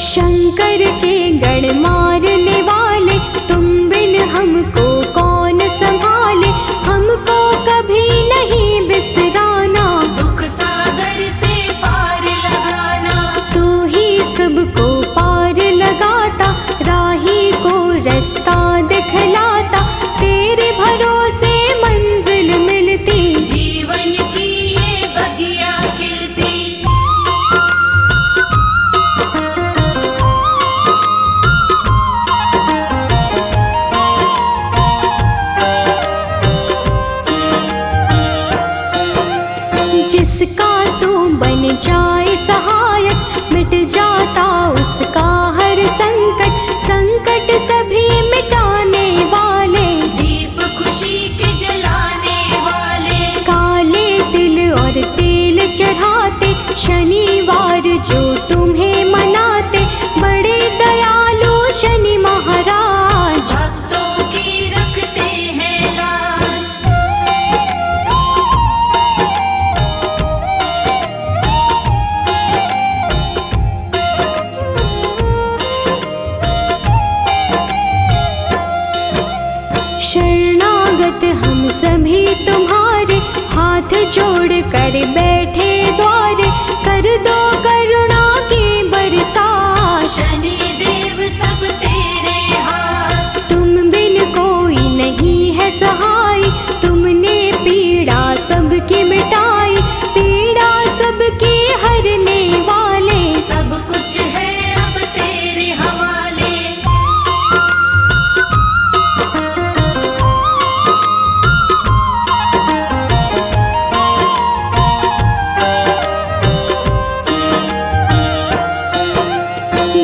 शंकर के गण मारने वाले, तुम बिन हमको कौन संभाले, हमको कभी नहीं बिसराना, दुख सागर से पार लगाना। तू ही सबको पार लगाता, राही को रास्ता दिखलाता, तेरे भरोसे मंजिल मिलती, जीवन की ये बगिया खिलती। जिसका तू बन जाए सहायक, मिट जाता उसका हर संकट, संकट सभी मिटाने वाले, दीप खुशी के जलाने वाले। काले तिल और तेल चढ़ाते, शनिवार जो तुम्हें मनाते, बड़े दयालु शनि महाराज, भक्तों की रखते हैं लाज। शरणागत हम सभी तुम्हारे, हाथ जोड़ कर बैठे द्वारे, कर दो करुणा की बरसात, शनि देव सब तेरे हाथ। तुम बिन कोई नहीं है सहाय, तुमने पीड़ा सबकी मिटाई, पीड़ा सबकी हरने वाले, सब कुछ है अब तेरे हवाले।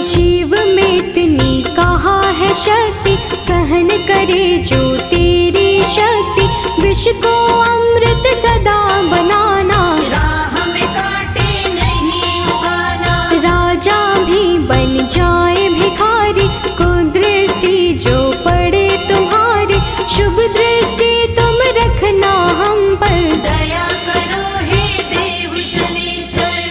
जीव में इतनी कहा है शक्ति, सहन करे जो तेरी शक्ति, विष को अमृत सदा बनाना, राह में कांटे नहीं उगाना। राजा भी बन जाए भिखारी, कुदृष्टि जो पड़े तुम्हारी, शुभ दृष्टि तुम रखना हम पर, दया करो हे देव शनिश्चर।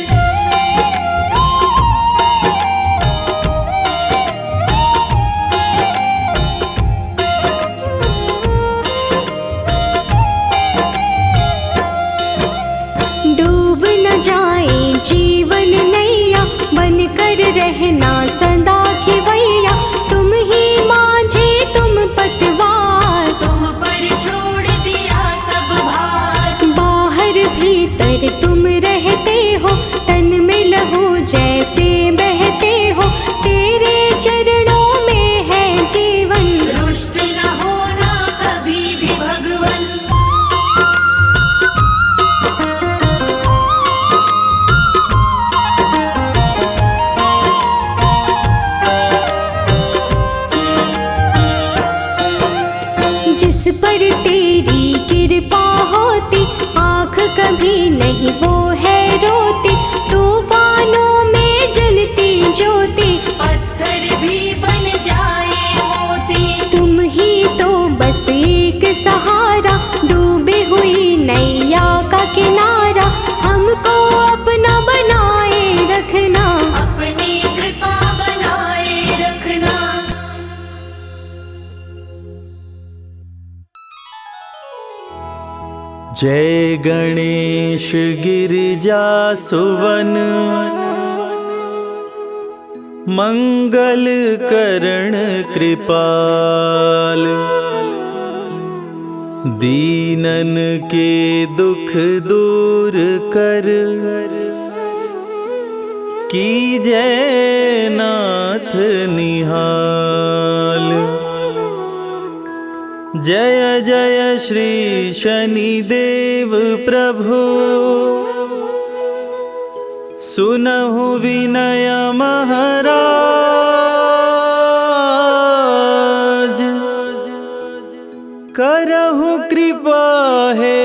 जय गणेश गिरिजा सुवन, मंगल करण कृपाल। दीनन के दुख दूर कर, कीजय नाथ निहाल। जय जय श्री शनिदेव प्रभु, सुनहु विनय महाराज। करहु कृपा है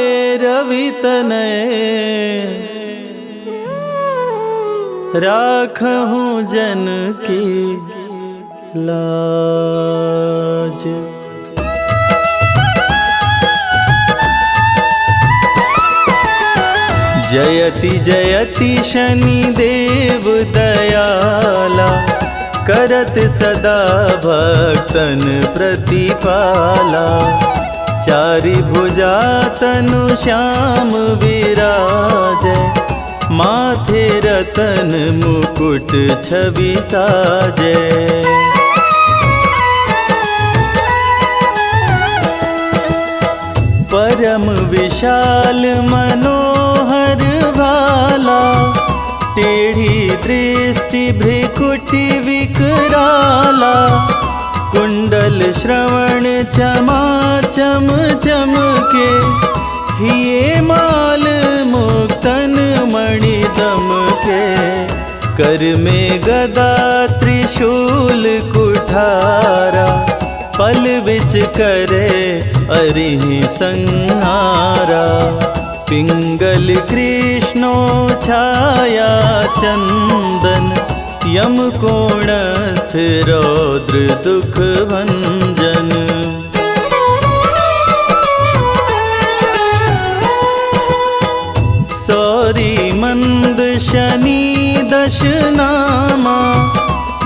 रवि तनय, राखहु जन की लाज। जयति जयति शनिदेव दयाला, करत सदा भक्तन प्रतिपाला। चारि भुजा तनु श्याम विराजै, माथे रतन मुकुट छवि साजै। परम विशाल मनोहर भाला, टेढ़ी दृष्टि भ्रिकुटि विकराला। कुंडल श्रवण चमाचम चमके, हिये माल मुक्तन मणि दमके। कर में गदा त्रिशूल कुठारा, पल बिच करे अरिहि संहारा। पिंगल कृष्णो छाया चंदन, यम कोणस्थ रौद्र दुख भंजन। सौरी मंद शनि दश नामा,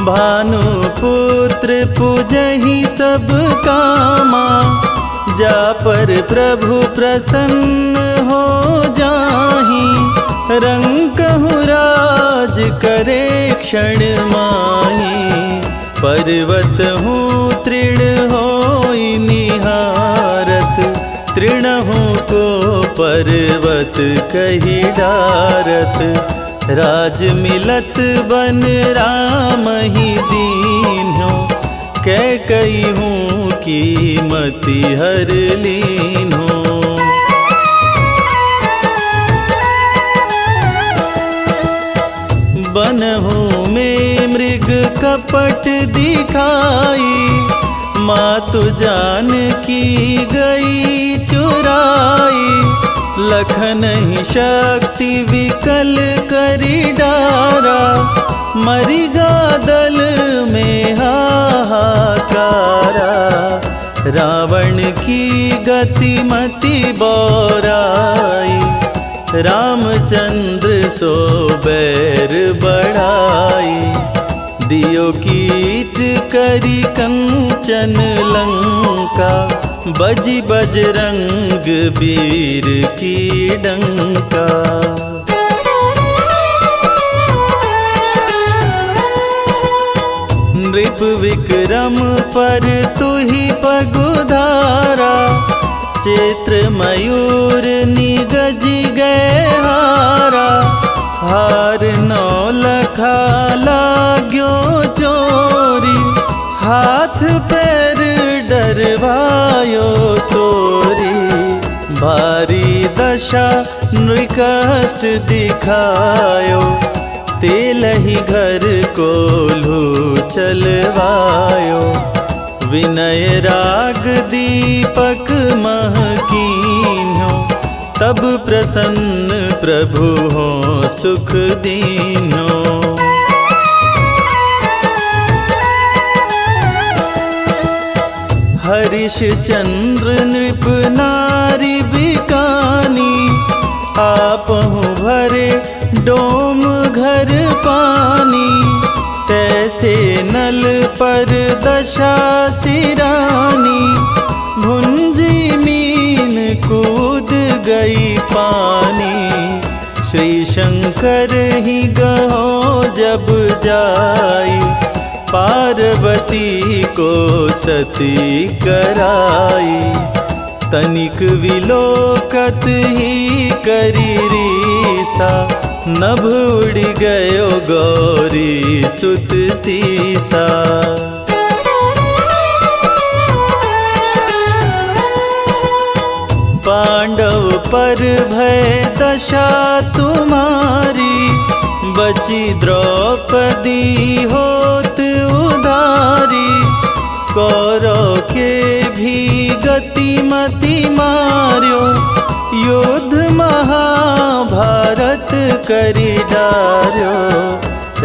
भानुपुत्र पूजहि सब कामा। जा पर प्रभु प्रसन्न हो जाहि, रंकहु राज करे क्षण माहि। पर्वत हूँ तृण होई निहारत, तृणहु को पर्वत कहि डारत। राज मिलत बन राम ही दीन्हो, कैकई हूँ कीमति हर लीन्हो। बनहु में मृग कपट दिखाई, मातु जानकी गई चुराई। लखन ही शक्ति विकल करी डारा, मरिगा दल में हाहाकारा। रावण की गति मति बौराई, रामचंद्र सो बैर बढ़ाई। दियो कीट करी कंचन लंका, बजी बजरंग वीर की डंका। नृप विक्रम पर तुहि पगुधारा, चैत्र मयूर निगज गए हारा। हार नौ लखा लाग्यो चोरी, हाथ पैर डरवायो तोरी। भारी दशा नृकष्ट दिखायो, तेलहि घर कोल्हू चलवायो। विनय राग दीपक महकीन्हो, तब प्रसन्न प्रभु हो सुख दीन्हो। हरिश चंद्र नृप नारी बिकानी, आपहु भरे डोम घर पानी। तैसे नल पर दशा सिरानी, भुंजी मीन कूद गई सती को सती कराई, तनिक विलोकत ही करी रीसा, नभ उड़ गयो गौरी सुत सीसा। पांडव पर भय दशा तुम्हारी, बची द्रौपदी होत उदारी, कौरव के भी गतिमति मार्यो, युद्ध महाभारत करी डार्यो।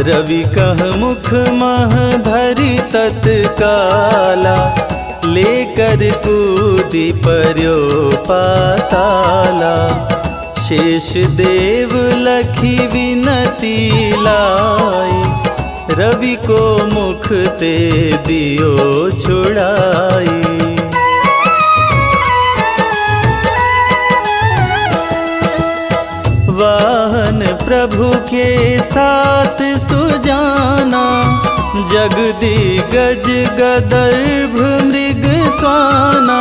रवि कह मुख मह धरि तत्काला, लेकर कूदी पर्यो पाताला। शेष देव लखी विनती लाई, रवि को मुख ते दियो छुड़ाई। वाहन प्रभु के साथ सुजाना, जगदिगज गदर्भ मृग स्वाना,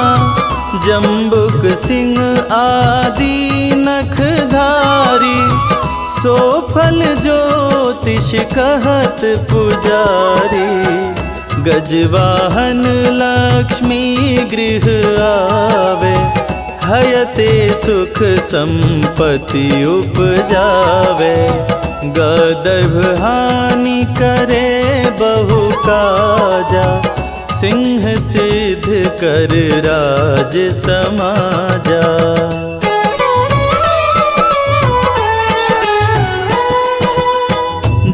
जम्बुक सिंह आदि नखधारी, सोफल ज्योतिष कहत पुजारी। गजवाहन लक्ष्मी गृह आवे, हयते सुख संपत्ति उपजावे। गदर्भ हानि करे बहु काजा, सिंह सिद्ध कर राज समाजा।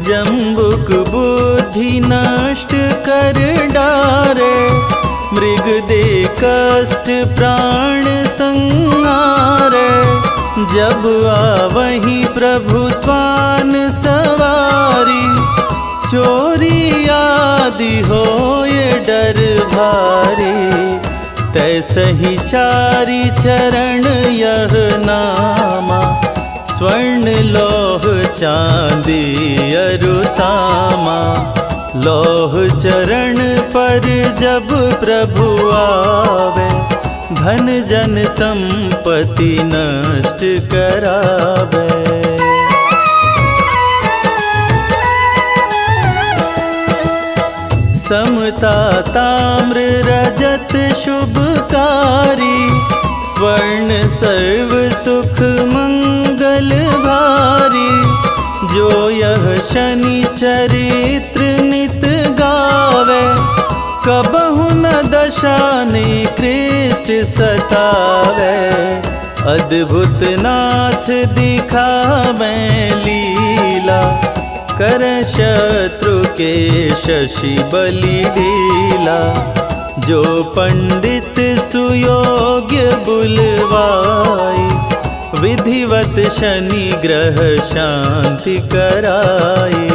जम्बुक बुद्धि नष्ट कर डारे, मृग दे कष्ट प्राण संहारे। जब आवही प्रभु स्वान सवारी, चोरी आदि होए डर भारी। तैसही चारि चरण यह नामा, स्वर्ण लौह चांदी अरुतामा। लौह चरण पर जब प्रभु आवे, धन जन संपत्ति नष्ट करावे। समता ताम्र रजत शुभकारी, स्वर्ण सर्व सुख मंगल भारी। जो यह शनि चरित्र नित गावे, कबहु न दशा निकृष्ट सतावे। अद्भुत नाथ दिखावे लीला, कर शत्रु के शशि बलि ढीला। जो पंडित सुयोग्य बुलवाई, विधिवत शनि ग्रह शांति कराई।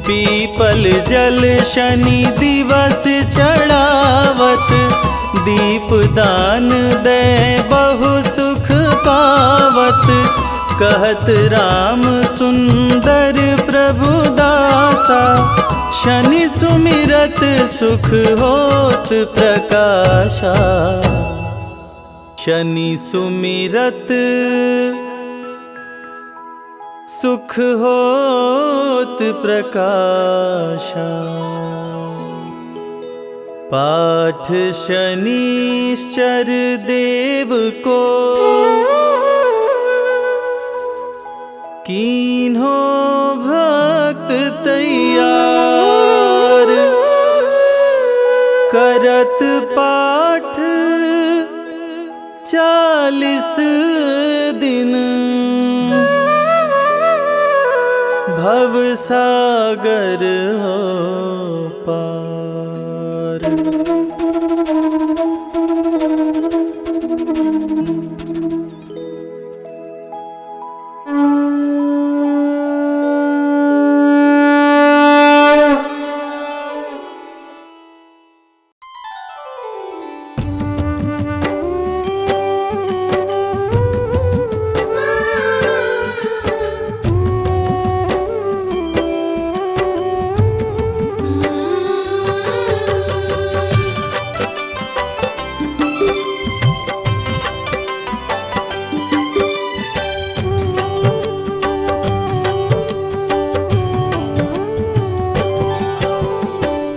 पीपल जल शनि दिवस चढ़ावत, दीप दान दे बहु सुख पावत। कहत राम सुंदर प्रभु दासा, शनि सुमिरत सुख होत प्रकाशा। शनि सुमिरत सुख होत प्रकाशा। पाठ शनिश्चर देव को, कीन्हो भक्त तैयार। करत पाठ 40 दिन, भव सागर हो पार।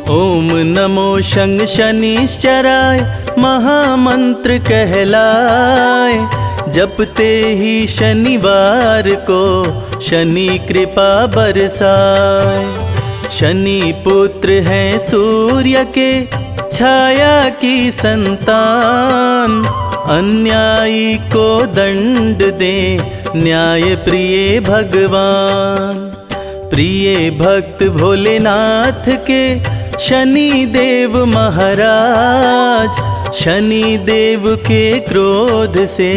ओम नमो शं शनिश्चराय महामंत्र कहलाए। जपते ही शनिवार को शनि कृपा बरसाए। शनि पुत्र हैं सूर्य के छाया की संतान। अन्यायी को दंड दे न्याय प्रिय भगवान। प्रिय भक्त भोलेनाथ के शनि देव महाराज। शनि देव के क्रोध से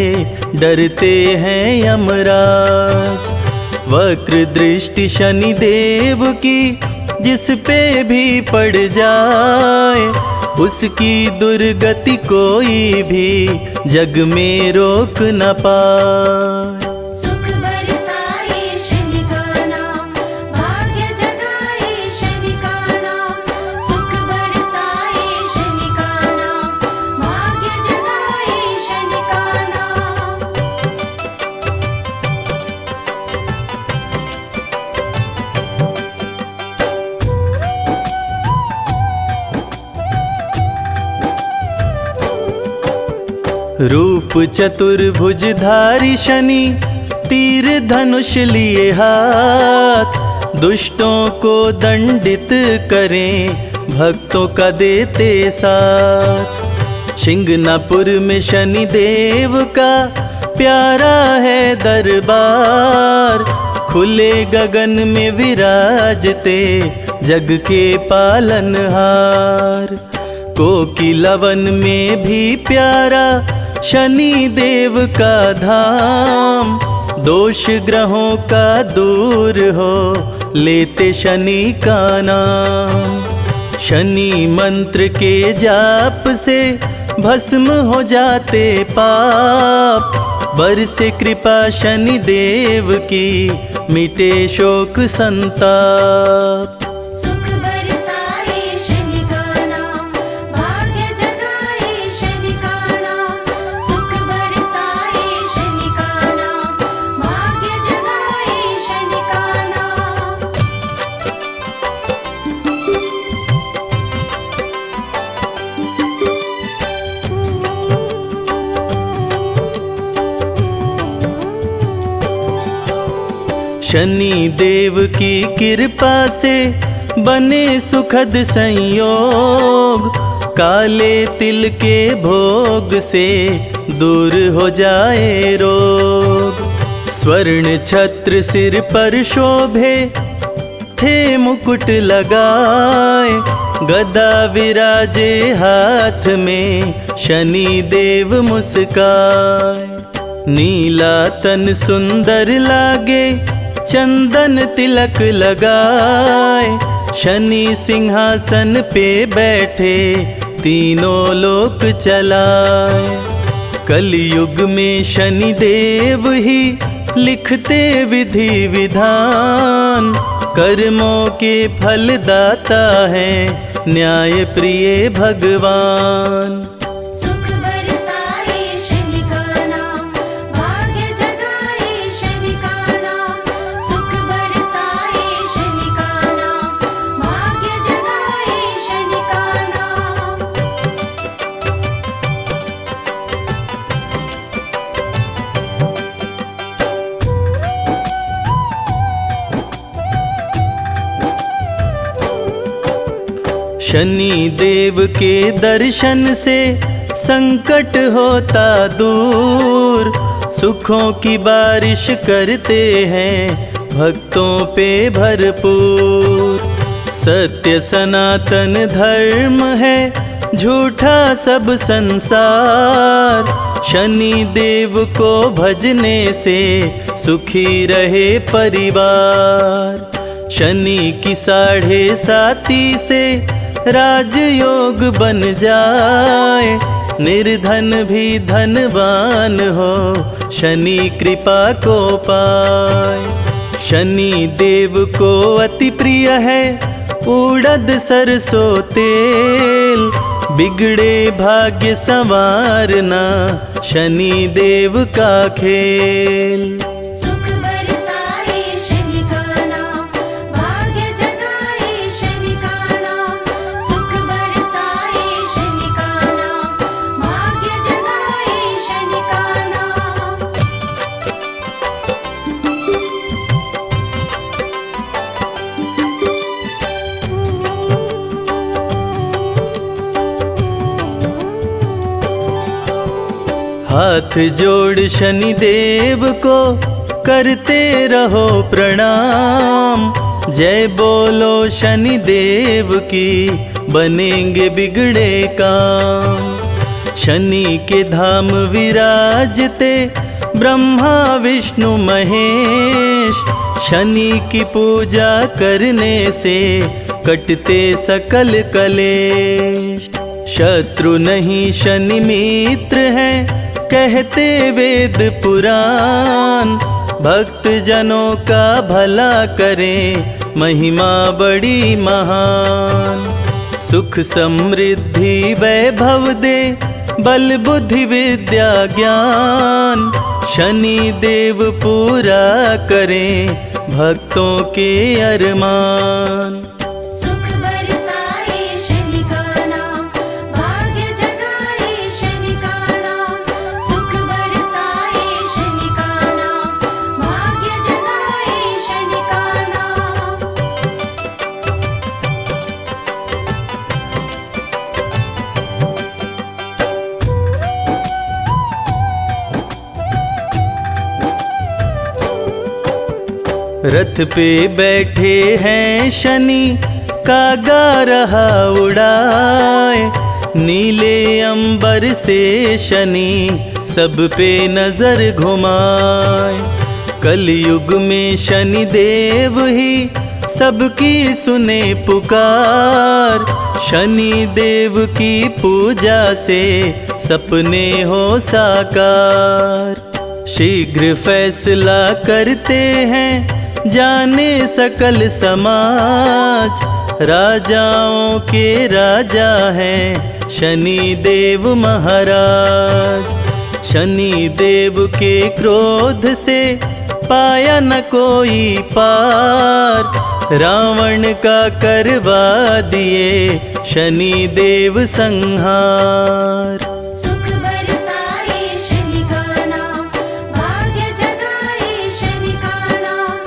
डरते हैं यमराज। वक्र दृष्टि शनि देव की जिस पे भी पड़ जाए, उसकी दुर्गति कोई भी जग में रोक न पाए। सुख बरसाए शनि का नाम, भाग्य जगाए शनि का नाम। सुख बरसाए शनि का नाम, भाग्य जगाए शनि का नाम। रूप चतुर्भुजधारी शनि तीर धनुष लिए हाथ। दुष्टों को दंडित करें भक्तों का देते साथ। शिंगनापुर में शनि देव का प्यारा है दरबार। खुले गगन में विराजते जग के पालनहार। कोकिलवन में भी प्यारा शनि देव का धाम। दोष ग्रहों का दूर हो लेते शनि का नाम। शनि मंत्र के जाप से भस्म हो जाते पाप। बरसे कृपा शनि देव की मिटे शोक संताप। सुख बरसाए शनि का नाम, भाग्य जगाए शनि का नाम। सुख बरसाए शनि का नाम, भाग्य जगाए शनि का नाम। शनि देव की कृपा से बने सुखद संयोग। काले तिल के भोग से दूर हो जाए रोग। स्वर्ण छत्र सिर पर शोभे थे मुकुट लगाए। गदा विराजे हाथ में शनि देव मुस्काए। नीला तन सुंदर लागे चंदन तिलक लगाए। शनि सिंहासन पे बैठे तीनों लोक चलाए। कलयुग में शनि देव ही लिखते विधि विधान। कर्मों के फलदाता है न्याय प्रिय भगवान। सुख बरसाए शनि का नाम, भाग्य जगाए शनि का नाम। सुख बरसाए शनि का नाम, भाग्य जगाए शनि का नाम। शनि देव के दर्शन से संकट होता दूर। सुखों की बारिश करते हैं भक्तों पे भरपूर। सत्य सनातन धर्म है झूठा सब संसार। शनि देव को भजने से सुखी रहे परिवार। शनि की 7.5 से राजयोग बन जाए। निर्धन भी धनवान हो शनि कृपा को पाए। शनि देव को अति प्रिय है उड़द सरसों तेल। बिगड़े भाग्य संवारना शनि देव का खेल। सुख बरसाए शनि का नाम, भाग्य जगाए शनि का नाम। हाथ जोड़ शनि देव को करते रहो प्रणाम। जय बोलो शनि देव की, बनेंगे बिगड़े काम। शनि के धाम विराजते ब्रह्मा विष्णु महेश। शनि की पूजा करने से कटते सकल कलेश। शत्रु नहीं शनि मित्र है, कहते वेद पुराण। भक्त जनों का भला करें, महिमा बड़ी महान। सुख समृद्धि वैभव दे, बल बुद्धि विद्या ज्ञान। शनि देव पूरा करें भक्तों के अरमान। सुख बरसाए शनि का नाम, भाग्य जगाए शनि का नाम। सुख बरसाए शनि का नाम, भाग्य जगाए शनि का नाम। रथ पे बैठे हैं शनि, कागा रहा उड़ाए। नीले अंबर से शनि सब पे नजर घुमाए। कलयुग में शनि देव ही सबकी सुने पुकार। शनि देव की पूजा से सपने हो साकार। शीघ्र फैसला करते हैं, जाने सकल समाज। राजाओं के राजा हैं शनि देव महाराज। शनि देव के क्रोध से पाया न कोई पार। रावण का करवा दिए शनि देव संहार। सुख बरसाए शनि का नाम, भाग्य जगाए शनि का नाम।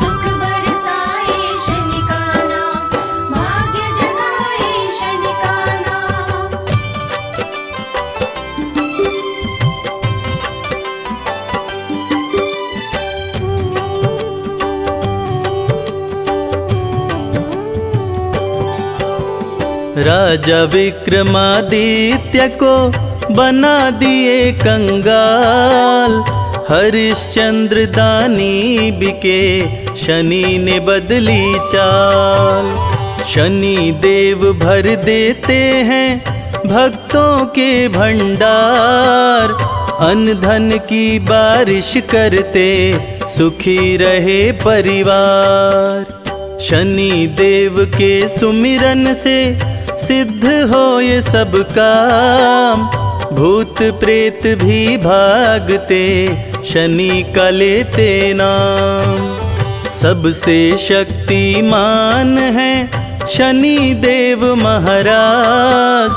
सुख बरसाए शनि का नाम, भाग्य जगाए शनि का नाम। राजा विक्रमादित्य को बना दिए कंगाल। हरिश्चंद्र दानी बिके, शनि ने बदली चाल। शनि देव भर देते हैं भक्तों के भंडार। अन्न धन की बारिश करते, सुखी रहे परिवार। शनि देव के सुमिरन से सिद्ध हो ये सब काम। भूत प्रेत भी भागते, शनि का लेते नाम। सबसे शक्तिमान है शनि देव महाराज।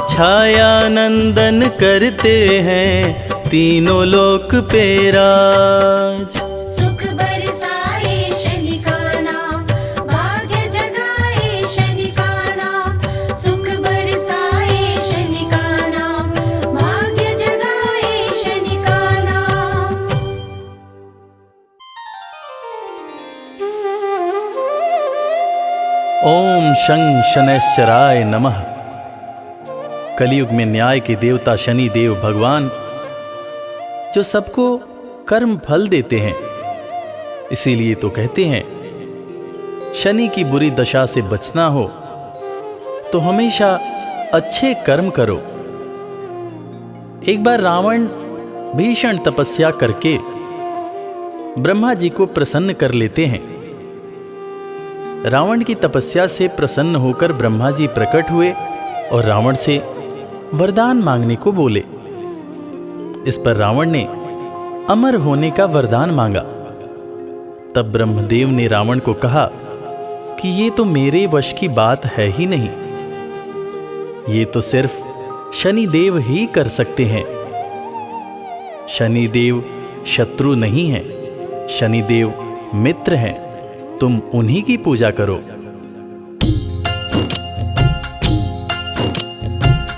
छाया नंदन करते हैं तीनों लोक पे राज। सुख बरसाए शनि का नाम, भाग्य जगाए शनि का नाम। सुख बरसाए शनि का नाम, भाग्य जगाए शनि का नाम। ओम शं शनैश्चराय नमः। कलयुग में न्याय के देवता शनि देव भगवान, जो सबको कर्म फल देते हैं। इसीलिए तो कहते हैं, शनि की बुरी दशा से बचना हो तो हमेशा अच्छे कर्म करो। एक बार रावण भीषण तपस्या करके ब्रह्मा जी को प्रसन्न कर लेते हैं। रावण की तपस्या से प्रसन्न होकर ब्रह्मा जी प्रकट हुए और रावण से वरदान मांगने को बोले। इस पर रावण ने अमर होने का वरदान मांगा। तब ब्रह्मदेव ने रावण को कहा कि ये तो मेरे वश की बात है ही नहीं। ये तो सिर्फ शनिदेव ही कर सकते हैं। शनिदेव शत्रु नहीं है, शनिदेव मित्र हैं। तुम उन्हीं की पूजा करो।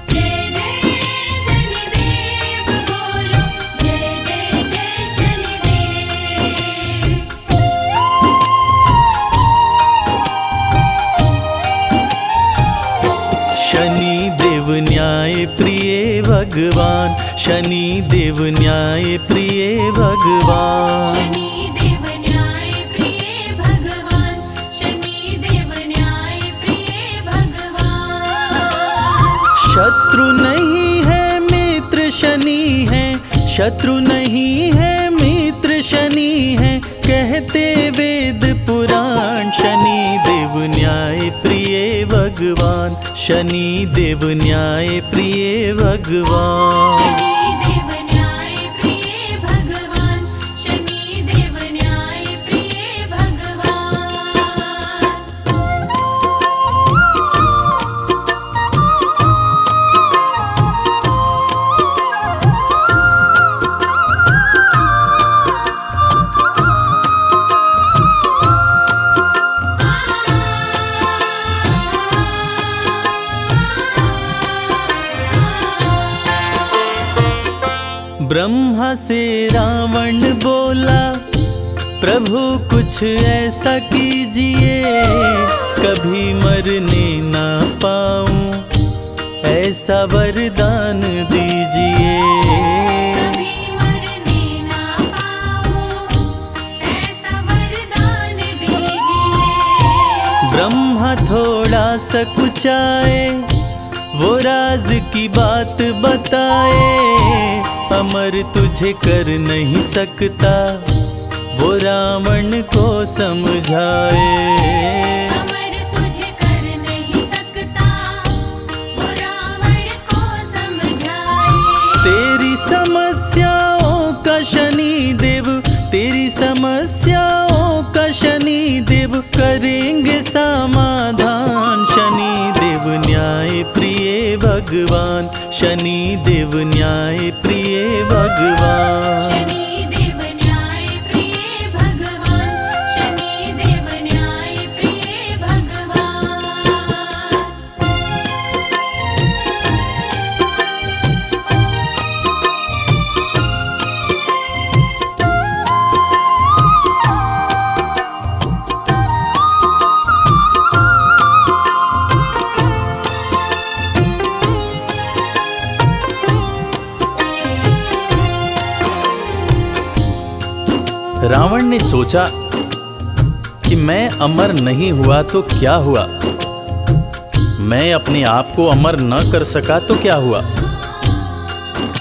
जय जय शनिदेव बोलो, शनि देव न्याय प्रिय भगवान, शनि देव न्याय प्रिय भगवान। शनि देव न्याय प्रिय भगवान, शनि देव न्याय प्रिय भगवान। शत्रु नहीं है मित्र शनि है, शत्रु नहीं है मित्र शनि है, कहते वेद पुराण। शनि देव न्याय प्रिय भगवान, शनि देव न्याय प्रिय भगवान। शनि देव न्याय प्रिय भगवान, शनि देव न्याय प्रिय भगवान। ब्रह्मा से रावण बोला, प्रभु कुछ ऐसा कीजिए, कभी मरने ना पाऊं, ऐसा वरदान दीजिए। कभी मरने ना पाऊं, ऐसा वरदान दीजिए। ब्रह्मा थोड़ा सकुचाए, वो राज की बात बताए, अमर तुझे कर नहीं सकता, वो रावण को समझाए। अमर तुझे कर नहीं सकता, वो रावण को समझाए। तेरी समस्याओं का शनि देव, तेरी समस्याओं का शनि देव करेंगे समाधान। शनि देव न्याय प्रिय भगवान, शनि देव न्याय प्रिय भगवान। शनि देव न्याय प्रिय भगवान, शनि देव न्याय प्रिय भगवान। रावण ने सोचा कि मैं अमर नहीं हुआ तो क्या हुआ, मैं अपने आप को अमर न कर सका तो क्या हुआ।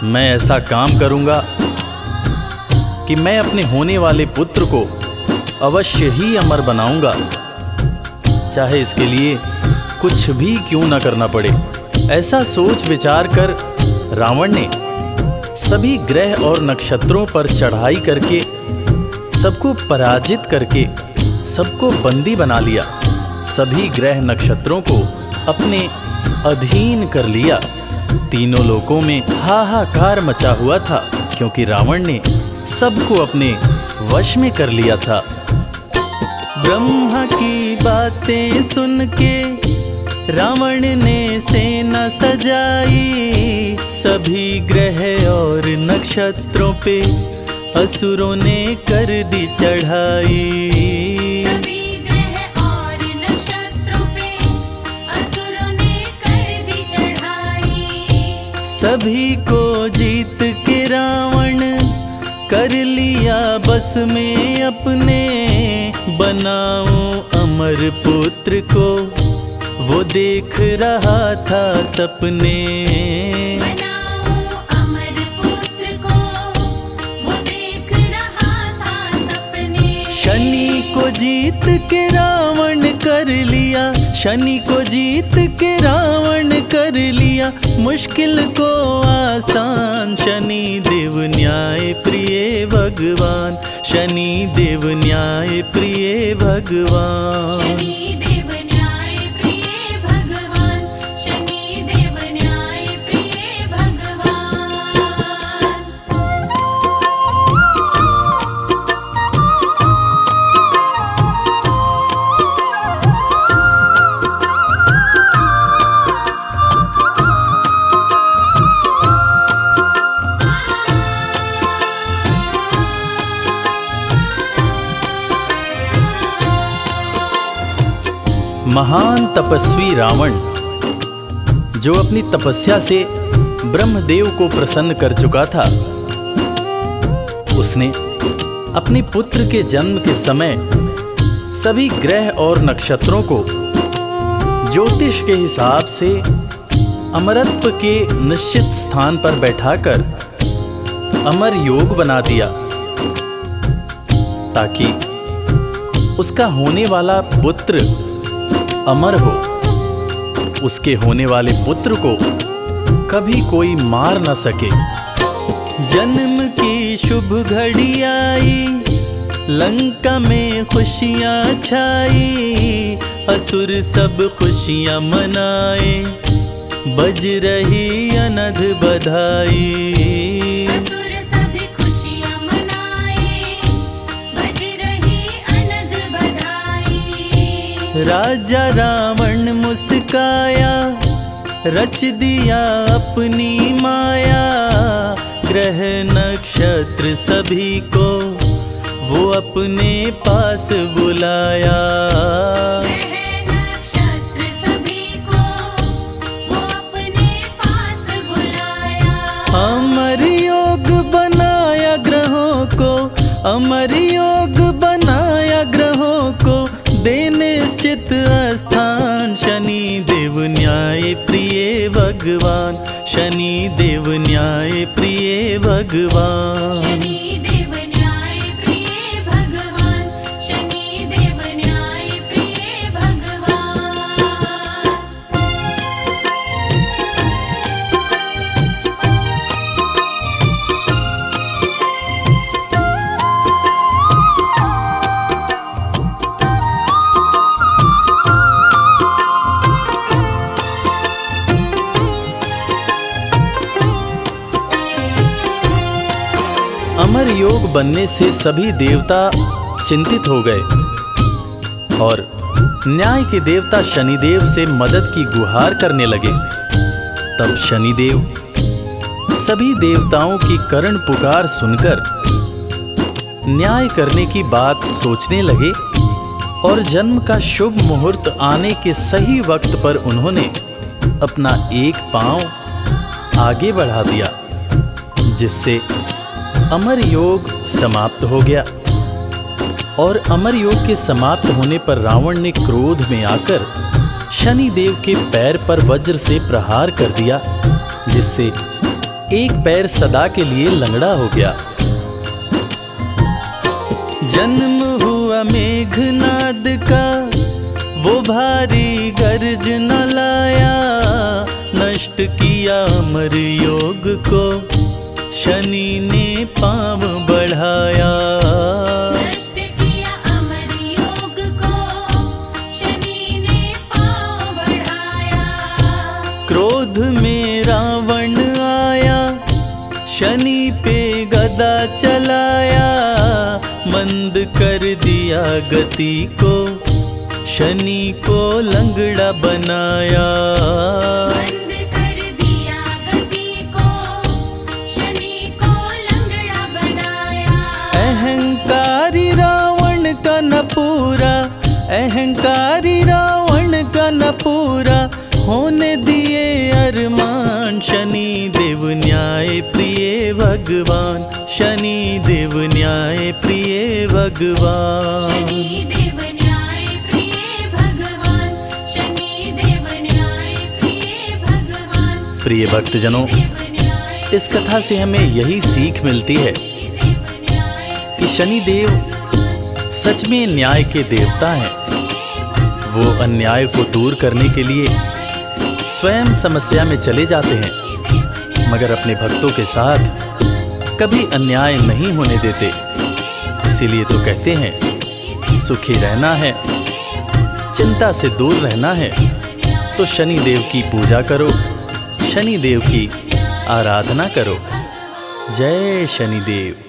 मैं ऐसा काम करूंगा कि मैं अपने होने वाले पुत्र को अवश्य ही अमर बनाऊंगा, चाहे इसके लिए कुछ भी क्यों न करना पड़े। ऐसा सोच विचार कर रावण ने सभी ग्रह और नक्षत्रों पर चढ़ाई करके सबको पराजित करके सबको बंदी बना लिया, सभी ग्रह नक्षत्रों को अपने अधीन कर लिया। तीनों लोकों में हाहाकार मचा हुआ था, क्योंकि रावण ने सबको अपने वश में कर लिया था। ब्रह्मा की बातें सुन के रावण ने सेना सजाई, सभी ग्रह और नक्षत्रों पे असुरों ने कर दी चढ़ाई। सभी ग्रह और नक्षत्रों पे असुरों ने कर दी चढ़ाई। सभी को जीत के रावण कर लिया बस में अपने, बनाऊं अमर पुत्र को वो देख रहा था सपने। शनि को जीत के रावण कर लिया, शनि को जीत के रावण कर लिया, मुश्किल को आसान। शनि देव न्याय प्रिय भगवान, शनि देव न्याय प्रिय भगवान। शनि देव न्याय प्रिय भगवान, शनि देव न्याय प्रिय भगवान। महान तपस्वी रावण जो अपनी तपस्या से ब्रह्मदेव को प्रसन्न कर चुका था, उसने अपने पुत्र के जन्म के समय सभी ग्रह और नक्षत्रों को ज्योतिष के हिसाब से अमरत्व के निश्चित स्थान पर बैठाकर अमर योग बना दिया, ताकि उसका होने वाला पुत्र अमर हो, उसके होने वाले पुत्र को कभी कोई मार न सके। जन्म की शुभ घड़ी आई, लंका में खुशियां छाई, असुर सब खुशियां मनाए, बज रही अनध बधाई। असुर सभी खुशियां मनाए, बज रही अनध बधाई। राजा रावण मुस्काया, रच दिया अपनी माया, ग्रह नक्षत्र सभी को वो अपने पास बुलाया। ग्रह नक्षत्र सभी को वो अपने पास बुलाया। अमर योग बनाया ग्रहों को, अमर योग बनाया ग्रहों को, दे निश्चित स्थान। शनि देव न्याय प्रिय भगवान, शनि देव न्याय प्रिय भगवान। शनि देव न्याय प्रिय भगवान, शनि देव न्याय प्रिय भगवान। अमर योग बनने से सभी देवता चिंतित हो गए और न्याय के देवता शनिदेव से मदद की गुहार करने लगे। तब शनिदेव सभी देवताओं की करुण पुकार सुनकर न्याय करने की बात सोचने लगे और जन्म का शुभ मुहूर्त आने के सही वक्त पर उन्होंने अपना एक पांव आगे बढ़ा दिया, जिससे अमर योग समाप्त हो गया। और अमर योग के समाप्त होने पर रावण ने क्रोध में आकर शनि देव के पैर पर वज्र से प्रहार कर दिया, जिससे एक पैर सदा के लिए लंगड़ा हो गया। जन्म हुआ मेघनाद का, वो भारी गर्जन लाया, नष्ट किया अमर योग को, शनि ने पांव बढ़ाया। नष्ट किया अमर योग को, शनि ने पांव बढ़ाया। क्रोध में रावण आया, शनि पे गदा चलाया, मंद कर दिया गति को, शनि को लंगड़ा बनाया। बंद कर दिया गति को, शनि को लंगड़ा बनाया। अहंकारी रावण का न पूरा, अहंकारी रावण का न पूरा, होने दिए अरमान। शनि देव न्याय प्रिय भगवान, शनि देव न्याय प्रिय भगवान। शनि देव न्याय प्रिय भगवान, शनि देव न्याय प्रिय भगवान। प्रिय भक्तजनों, इस कथा से हमें यही सीख मिलती है कि शनि देव सच में न्याय के देवता हैं। वो अन्याय को दूर करने के लिए स्वयं समस्या में चले जाते हैं, मगर अपने भक्तों के साथ कभी अन्याय नहीं होने देते। इसीलिए तो कहते हैं सुखी रहना है, चिंता से दूर रहना है तो शनि देव की पूजा करो, शनि देव की आराधना करो। जय शनिदेव।